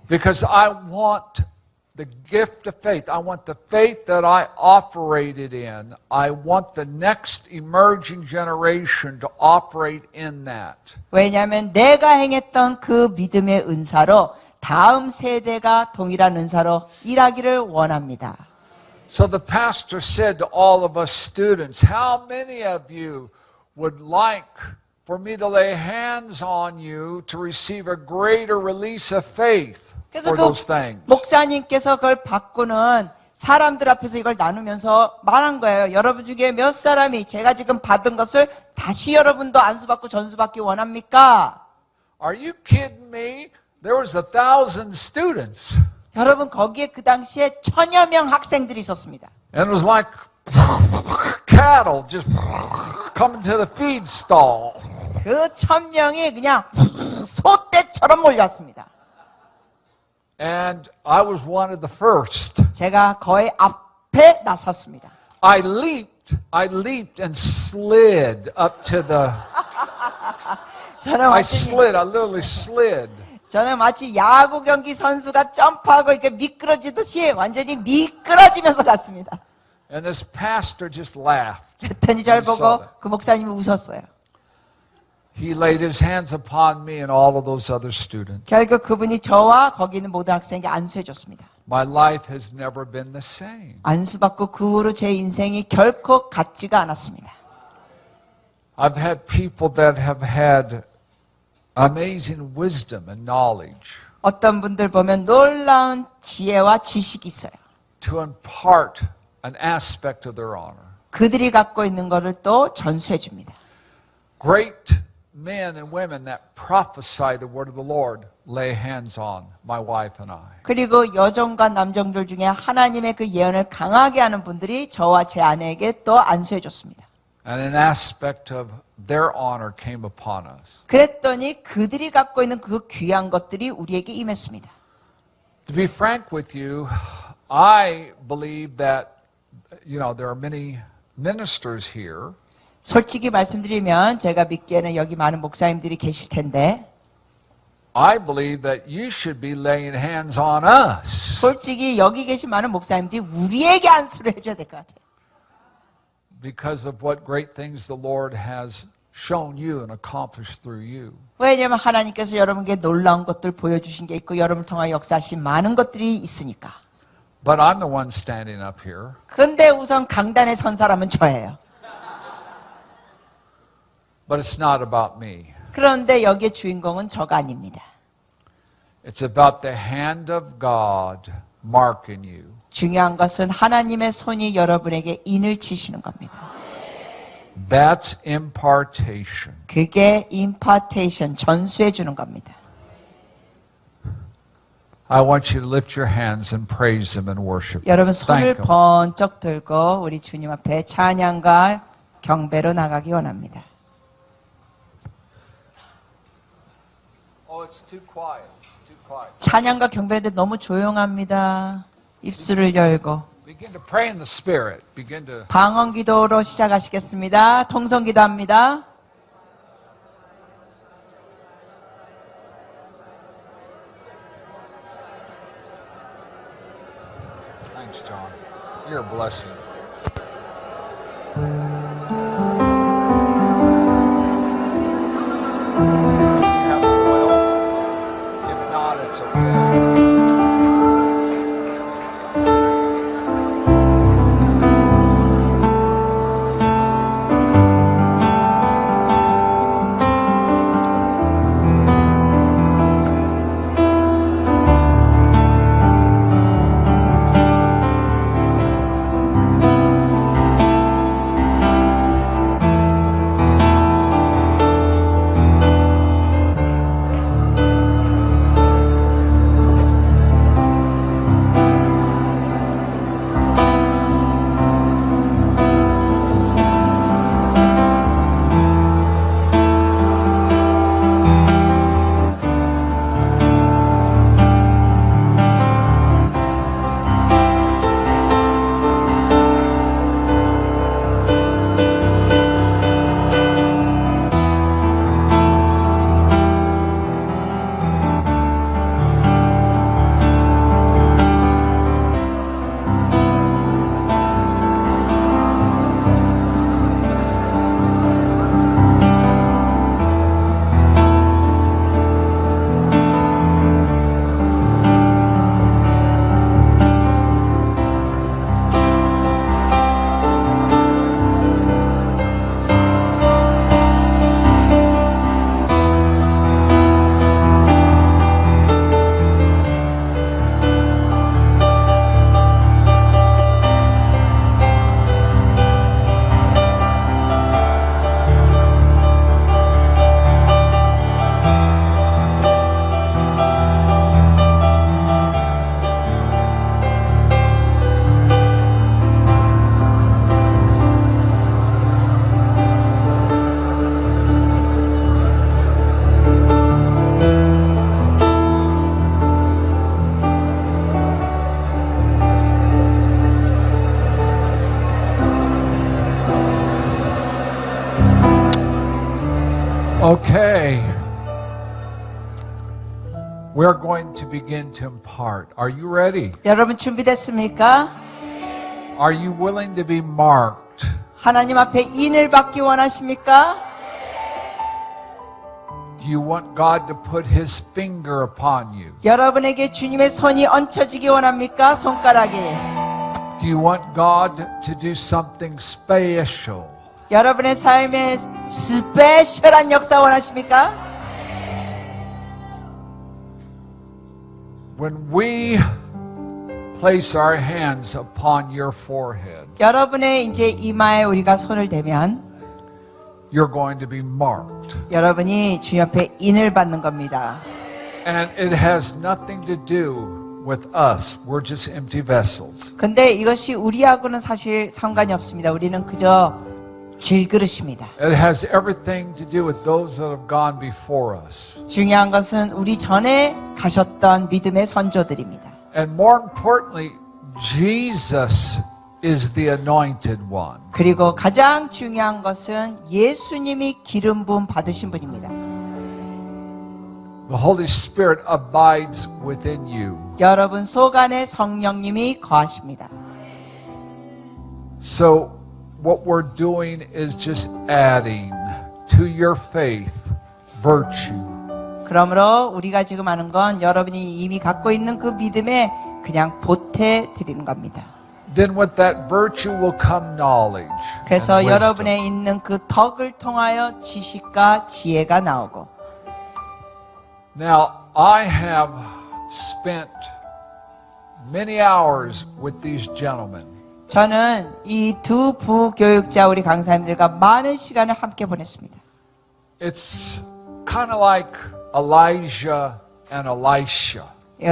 S1: Because I want the gift of faith. I want the faith that I operated in. I want the next emerging generation to operate in that.
S2: 왜냐하면 내가 행했던 그 믿음의 은사로 다음 세대가 동일한 은사로 일하기를 원합니다.
S1: So the pastor said to all of us students, how many of you would like for me to lay hands on you to receive a greater release of faith
S2: 그래서
S1: for
S2: 그
S1: those things?
S2: 목사님께서 그걸 받고는 사람들 앞에서 이걸 나누면서 말한 거예요. 여러분 중에 몇 사람이 제가 지금 받은 것을 다시 여러분도 안수받고 전수받기 원합니까?
S1: Are you kidding me? There was 1,000 students.
S2: 여러분 거기에 그 당시에 1000여 명 학생들이 있었습니다.
S1: And it was like cattle just coming to the feed stall.
S2: 그 1000명이 그냥 소떼처럼 몰려왔습니다.
S1: And I was one of the first.
S2: 제가 거의 앞에 나섰습니다.
S1: I leaped and slid up to the, I literally slid.
S2: 저는 마치 야구 경기 선수가 점프하고 이렇게 미끄러지듯이 완전히 미끄러지면서 갔습니다.
S1: And this pastor just laughed.
S2: 그랬더니 절 보고 그 목사님이 웃었어요.
S1: He laid his hands upon me and all of those other students.
S2: 결국 그분이 저와 거기 있는 모든 학생에게 안수해 줬습니다.
S1: My life has never been the same.
S2: 안수받고 그 후로 제 인생이 결코 같지가 않았습니다.
S1: I've had people that have had amazing wisdom and knowledge
S2: 어떤 분들 보면 놀라운 지혜와 지식이 있어요.
S1: to impart an aspect of their honor.
S2: 그들이 갖고 있는 것을 또 전수해 줍니다.
S1: Great men and women that prophesy the word of the Lord lay hands on my wife and I.
S2: 그리고 여종과 남종들 중에 하나님의 그 예언을 강하게 하는 분들이 저와 제 아내에게 또 안수해 줬습니다.
S1: And an aspect of their honor came upon us.
S2: 그랬더니 그들이 갖고 있는 그 귀한 것들이 우리에게 임했습니다.
S1: To be frank with you, I believe that, there are many ministers here
S2: 솔직히 말씀드리면 제가 믿기에는 여기 많은 목사님들이 계실 텐데
S1: I believe that you should be laying hands on us.
S2: 솔직히 여기 계신 많은 목사님들이 우리에게 안수를 해줘야 될 것 같아요.
S1: Because of what great things the Lord has shown you and accomplished through you.
S2: 왜냐하면 하나님께서 여러분께 놀라운 것들 보여주신 게 있고 여러분을 통하여 역사하신 많은 것들이 있으니까.
S1: But I'm the one standing up here.
S2: 근데 우선 강단에 선 사람은 저예요.
S1: But it's not about me.
S2: 그런데 여기의 주인공은 저가 아닙니다.
S1: It's about the hand of God marking you.
S2: 중요한 것은 하나님의 손이 여러분에게 인을 치시는 겁니다.
S1: That's impartation.
S2: 그게 impartation, 전수해 주는 겁니다.
S1: I want you to lift your hands and praise Him and worship.
S2: 여러분 손을
S1: Thank Him.
S2: 번쩍 들고 우리 주님 앞에 찬양과 경배로 나가기 원합니다.
S1: Oh, it's too quiet. It's too quiet.
S2: 찬양과 경배인데 너무 조용합니다. 입술을 열고
S1: Begin to pray in the Spirit. Begin to.
S2: 방언 기도로 시작하시겠습니다. 통성 기도합니다.
S1: Thanks, John. You're a blessing. Do you have oil? If not, it's okay. we're going to begin to impart. Are you ready?
S2: 여러분 준비됐습니까?
S1: Are you willing to be marked?
S2: 하나님 앞에 인을 받기 원하십니까?
S1: Do you want God to put His finger upon you?
S2: 여러분에게 주님의 손이 얹혀지기 원합니까? 손가락이.
S1: Do you want God to do something special?
S2: 여러분의 삶에 스페셜한 역사 원하십니까?
S1: When we place our hands upon your forehead,
S2: 여러분의 이제 이마에 우리가 손을 대면
S1: you're going to be marked.
S2: 여러분이 주님 앞에 인을 받는 겁니다.
S1: And it has nothing to do with us. We're just empty vessels.
S2: 근데 이것이 우리하고는 사실 상관이 없습니다. 우리는 그저 질그릇입니다.
S1: It has everything to do with those that have gone before us.
S2: 중요한 것은 우리 전에 가셨던 믿음의 선조들입니다.
S1: And more importantly, Jesus is the anointed one.
S2: 그리고 가장 중요한 것은 예수님이 기름 부음 받으신 분입니다.
S1: The Holy Spirit abides within you.
S2: 여러분 속 안에 성령님이 거하십니다.
S1: So what we're doing is just adding to your faith virtue.
S2: 그러므로 우리가 지금 하는 건 여러분이 이미 갖고 있는 그 믿음에 그냥 보태 드리는 겁니다.
S1: Then with that virtue will come knowledge.
S2: 그래서
S1: and wisdom.
S2: 여러분에 있는 그 덕을 통하여 지식과 지혜가 나오고
S1: Now, I have spent many hours with these gentlemen.
S2: 저는 이 두 부교육자 우리 강사님들과 많은 시간을 함께 보냈습니다.
S1: It's kind of like Elijah and Elisha.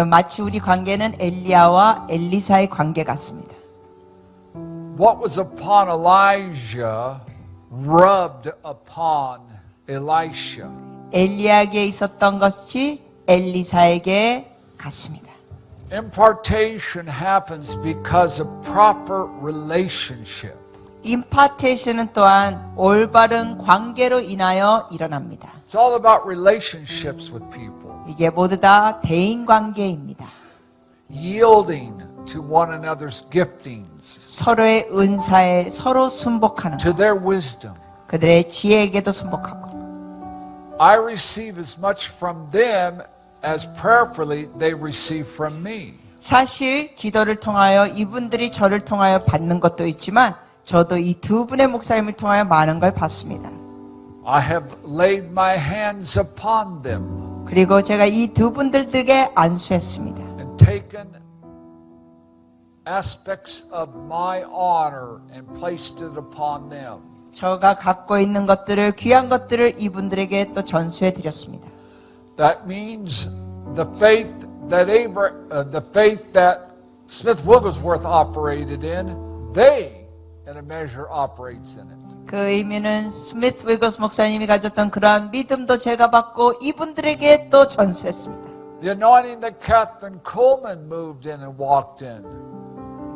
S2: 마치 우리 관계는 엘리야와 엘리사의 관계 같습니다.
S1: What was upon Elijah rubbed upon Elisha.
S2: 엘리야에게 있었던 것이 엘리사에게 같습니다.
S1: Impartation happens because of proper relationship.
S2: 임파테이션은 또한 올바른 관계로 인하여 일어납니다.
S1: It's all about relationships with people.
S2: 이게 모두 다 대인 관계입니다.
S1: Yielding to one another's giftings,
S2: 서로의 은사에 서로 순복하는
S1: to
S2: 것.
S1: their wisdom.
S2: 그들의 지혜에게도 순복하고
S1: I receive as much from them as prayerfully they receive from me.
S2: 사실 기도를 통하여 이분들이 저를 통하여 받는 것도 있지만 저도 이 두 분의 목사님을 통하여 많은 걸 받습니다.
S1: I have laid my hands upon them
S2: 그리고 제가 이 두 분들에게 안수했습니다.
S1: and taken aspects of my honor and placed it upon them.
S2: 저가 갖고 있는 것들을 귀한 것들을 이분들에게 또 전수해 드렸습니다.
S1: That means the faith that Smith Wigglesworth operated in, they in a measure operates in it.
S2: 그 의미는 스미트 위거스 목사님이 가졌던 그러한 믿음도 제가 받고 이분들에게 또 전수했습니다.
S1: The anointing that Catherine Coleman moved in and walked in,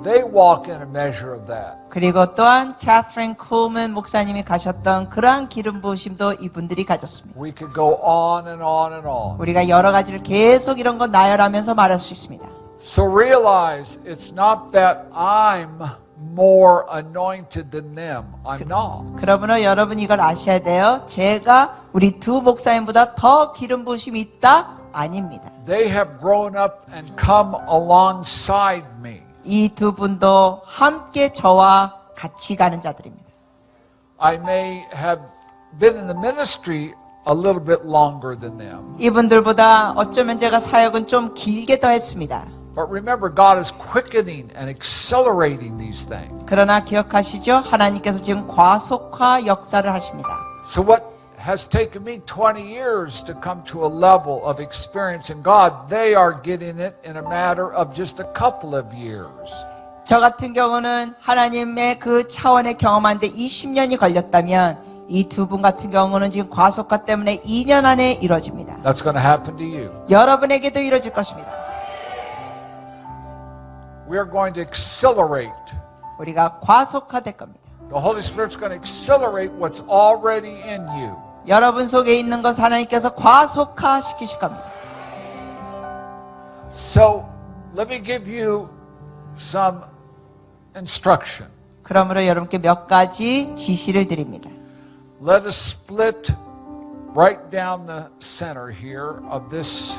S1: they walk in a measure of that.
S2: 그리고 또한 캐서린 쿨먼 목사님이 가셨던 그러한 기름 부으심도 이분들이 가졌습니다.
S1: We could go on and on and on.
S2: 우리가 여러 가지를 계속 이런 거 나열하면서 말할 수 있습니다.
S1: So realize it's not that I'm more anointed than them. I'm not.
S2: 그러므로 여러분 이걸 아셔야 돼요. 제가 우리 두 목사님보다 더 기름 부으심이 있다? 아닙니다.
S1: They have grown up and come alongside me.
S2: 이 두 분도 함께 저와 같이 가는 자들입니다.
S1: I may have been in the ministry a little bit longer than them.
S2: 이분들보다 어쩌면 제가 사역은 좀 길게 더 했습니다.
S1: But remember, God is quickening and accelerating these things.
S2: 그러나 기억하시죠? 하나님께서 지금 과속화 역사를 하십니다.
S1: So what has taken me 20 years to come to a level of experience in God, they are getting it in a matter of just a couple of years.
S2: 저 같은 경우는 하나님의 그 차원의 경험하는데 20년이 걸렸다면 이 두 분 같은 경우는 지금 과속화 때문에 2년 안에 이루어집니다.
S1: That's going to happen to you.
S2: 여러분에게도 이루어질 것입니다.
S1: We are going to accelerate.
S2: 우리가 과속화될 겁니다.
S1: The Holy Spirit's going to accelerate what's already in you.
S2: 여러분 속에 있는 것 하나님께서 과속화시키실 겁니다.
S1: So let me give you some instruction.
S2: 그러므로 여러분께 몇 가지 지시를 드립니다.
S1: Let us split right down the center here of this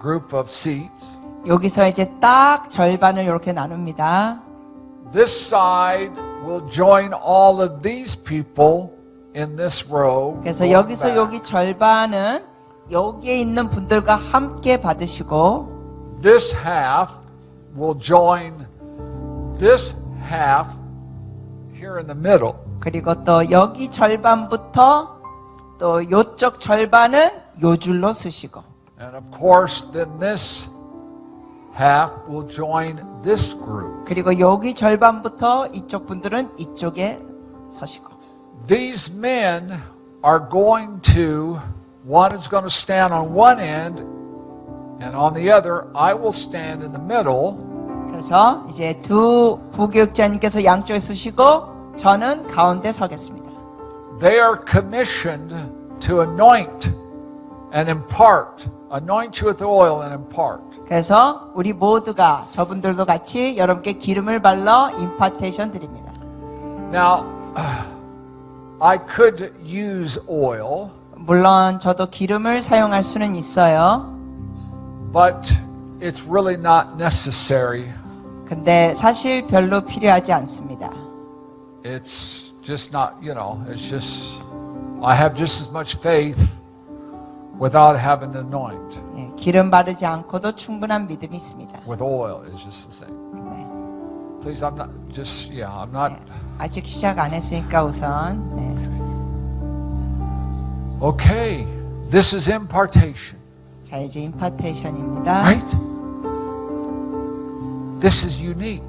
S1: group of seats.
S2: 여기서 이제 딱 절반을 이렇게 나눕니다.
S1: This side will join all of these people in this row.
S2: 그래서
S1: going
S2: 여기서
S1: back.
S2: 여기 절반은 여기에 있는 분들과 함께 받으시고
S1: This half will join this half here in the middle.
S2: 그리고 또 여기 절반부터 또 요쪽 절반은 요 줄로 쓰시고
S1: And of course, then this half will join this group.
S2: 그리고 여기 절반부터 이쪽 분들은 이쪽에 서시고
S1: These men are going to, one is going to stand on one end, and on the other, I will stand in the middle.
S2: 그래서 이제 두 부교육자님께서 양쪽에 서시고 저는 가운데 서겠습니다.
S1: They are commissioned to anoint and impart, anoint you with oil and impart.
S2: 그래서 우리 모두가 저분들도 같이 여러분께 기름을 발라 임파테이션 드립니다.
S1: Now, I could use oil,
S2: 물론 저도 기름을 사용할 수는 있어요.
S1: but it's really not necessary.
S2: 근데 사실 별로 필요하지 않습니다.
S1: It's just not, it's just, I have just as much faith without having to anoint.
S2: 예, 기름 바르지 않고도 충분한 믿음이 있습니다.
S1: With oil, it's just the same.
S2: 네.
S1: Please, I'm not, just, I'm not,
S2: 아직 시작 안 했으니까 우선 네.
S1: okay, this is impartation,
S2: 자 이제 임파테이션입니다.
S1: right? This is unique.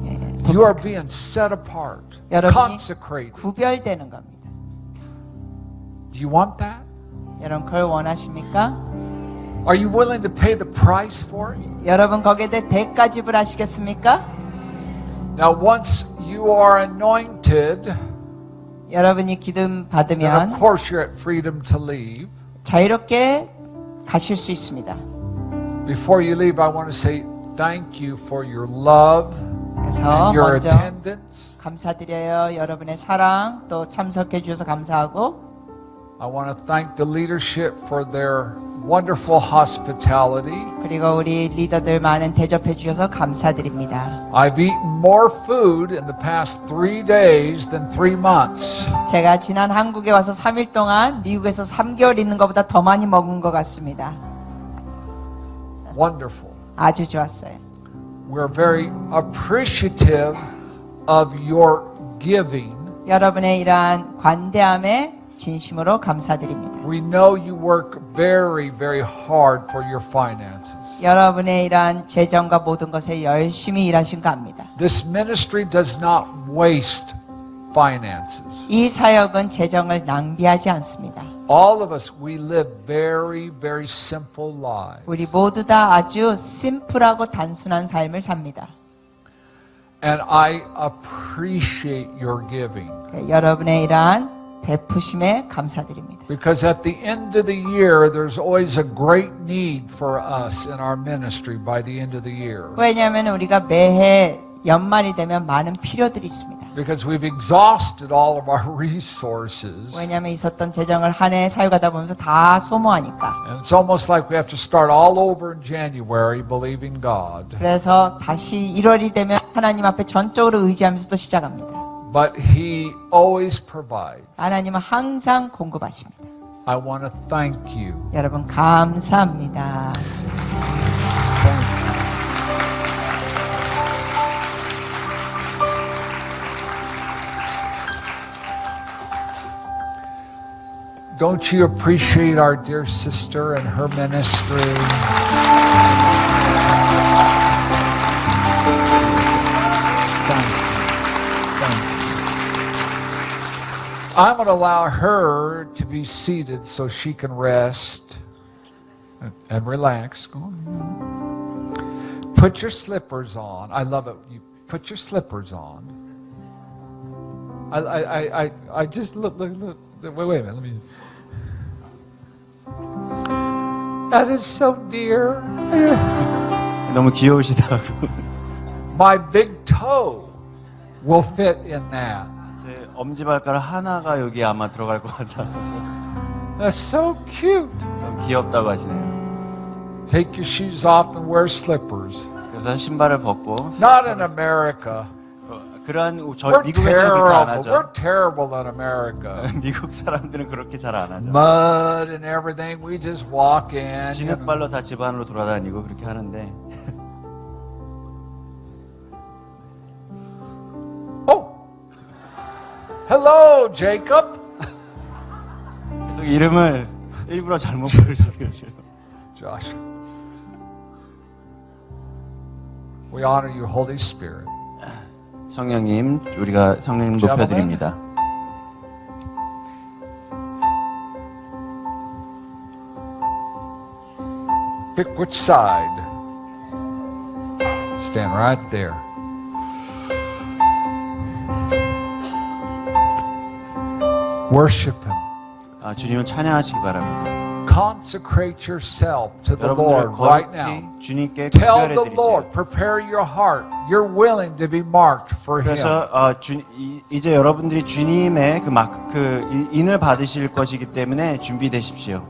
S2: 예,
S1: You are
S2: 독특한-
S1: being set apart,
S2: 여러분이
S1: consecrated.
S2: 구별되는 겁니다.
S1: Do you want that?
S2: 여러분 그걸 원하십니까?
S1: Are you willing to pay the price for it?
S2: 여러분 거기에 대해 대가 지불하시겠습니까?
S1: Now, once you are anointed,
S2: 여러분이 기름
S1: then of
S2: 받으면
S1: course you're at freedom to leave.
S2: 자유롭게 가실 수 있습니다.
S1: Before you leave, I want to say thank you for your love
S2: 그래서
S1: and your
S2: 먼저
S1: attendance.
S2: 감사드려요. 여러분의 사랑 또 참석해 주셔서 감사하고
S1: I want to thank the leadership for their wonderful hospitality.
S2: 그리고 우리 리더들 많은 대접해 주셔서 감사드립니다.
S1: I've eaten more food in the past 3 days than 3 months.
S2: 제가 지난 한국에 와서 3일 동안 미국에서 3개월 있는 것보다 더 많이 먹은 것 같습니다.
S1: Wonderful.
S2: 아주 좋았어요.
S1: We're very appreciative of your giving.
S2: 여러분의 이러한 관대함에 진심으로 감사드립니다.
S1: We know you work very, very hard for your finances.
S2: 여러분의 이러한 재정과 모든 것에 열심히 일하신 거 압니다.
S1: This ministry does not waste finances.
S2: 이 사역은 재정을 낭비하지 않습니다.
S1: All of us, we live very, very simple lives.
S2: 우리 모두 다 아주 심플하고 단순한 삶을 삽니다.
S1: And I appreciate your giving.
S2: 여러분의 이러한 베푸심에 감사드립니다.
S1: Because at the end of the year, there's always a great need for us in our ministry by the end of the year.
S2: 왜냐하면 우리가 매해 연말이 되면 많은 필요들이 있습니다.
S1: Because we've exhausted all of our resources.
S2: 왜냐하면 있었던 재정을 한 해 사용하다 보면서 다 소모하니까.
S1: And it's almost like we have to start all over in January believing God.
S2: 그래서 다시 1월이 되면 하나님 앞에 전적으로 의지하면서 또 시작합니다.
S1: But He always provides.
S2: 하나님은 항상 공급하십니다.
S1: I want to thank you.
S2: 여러분 감사합니다.
S1: Thank you. Don't you appreciate our dear sister and her ministry? Thank you. Thank you. I'm going to allow her to be seated so she can rest and relax. Go on. Put your slippers on. I love it. You put your slippers on. I just look. Wait a minute. Let me. That is so dear.
S3: 너무 귀여우시다고.
S1: My big toe will fit in that.
S3: 제 엄지발가락 하나가 여기 아마 들어갈 것 같다고.
S1: That's so cute.
S3: 너무 귀엽다고 하시네요.
S1: Take your shoes off and wear slippers.
S3: 그래서 신발을 벗고.
S1: Not in America.
S3: 그러한
S1: We're
S3: 미국에서는 그렇게 안
S1: terrible.
S3: 하죠.
S1: We're terrible in America.
S3: 미국 사람들은 그렇게 잘 안 하죠.
S1: Mud and everything. We just walk in. you know.
S3: 진흙발로 다 집안으로 돌아다니고 그렇게 하는데.
S1: Oh, hello, Jacob.
S3: 계속 이름을 일부러 잘못 부르시고요.
S1: Josh. We honor you, Holy Spirit.
S3: 성령님, 우리가 성령님 높여드립니다.
S1: Pick which side. Stand right there. Worship Him.
S3: 주님을 찬양하시기 바랍니다.
S1: Consecrate yourself to the
S3: 여러분들
S1: Lord right now.
S3: 거룩히 주님께
S1: Tell
S3: 구별해
S1: the
S3: 드리세요.
S1: Lord, prepare your heart. You're willing to be marked for Him.
S3: 그래서 이제 여러분들이 주님의 그 인을 받으실 것이기 때문에 준비되십시오.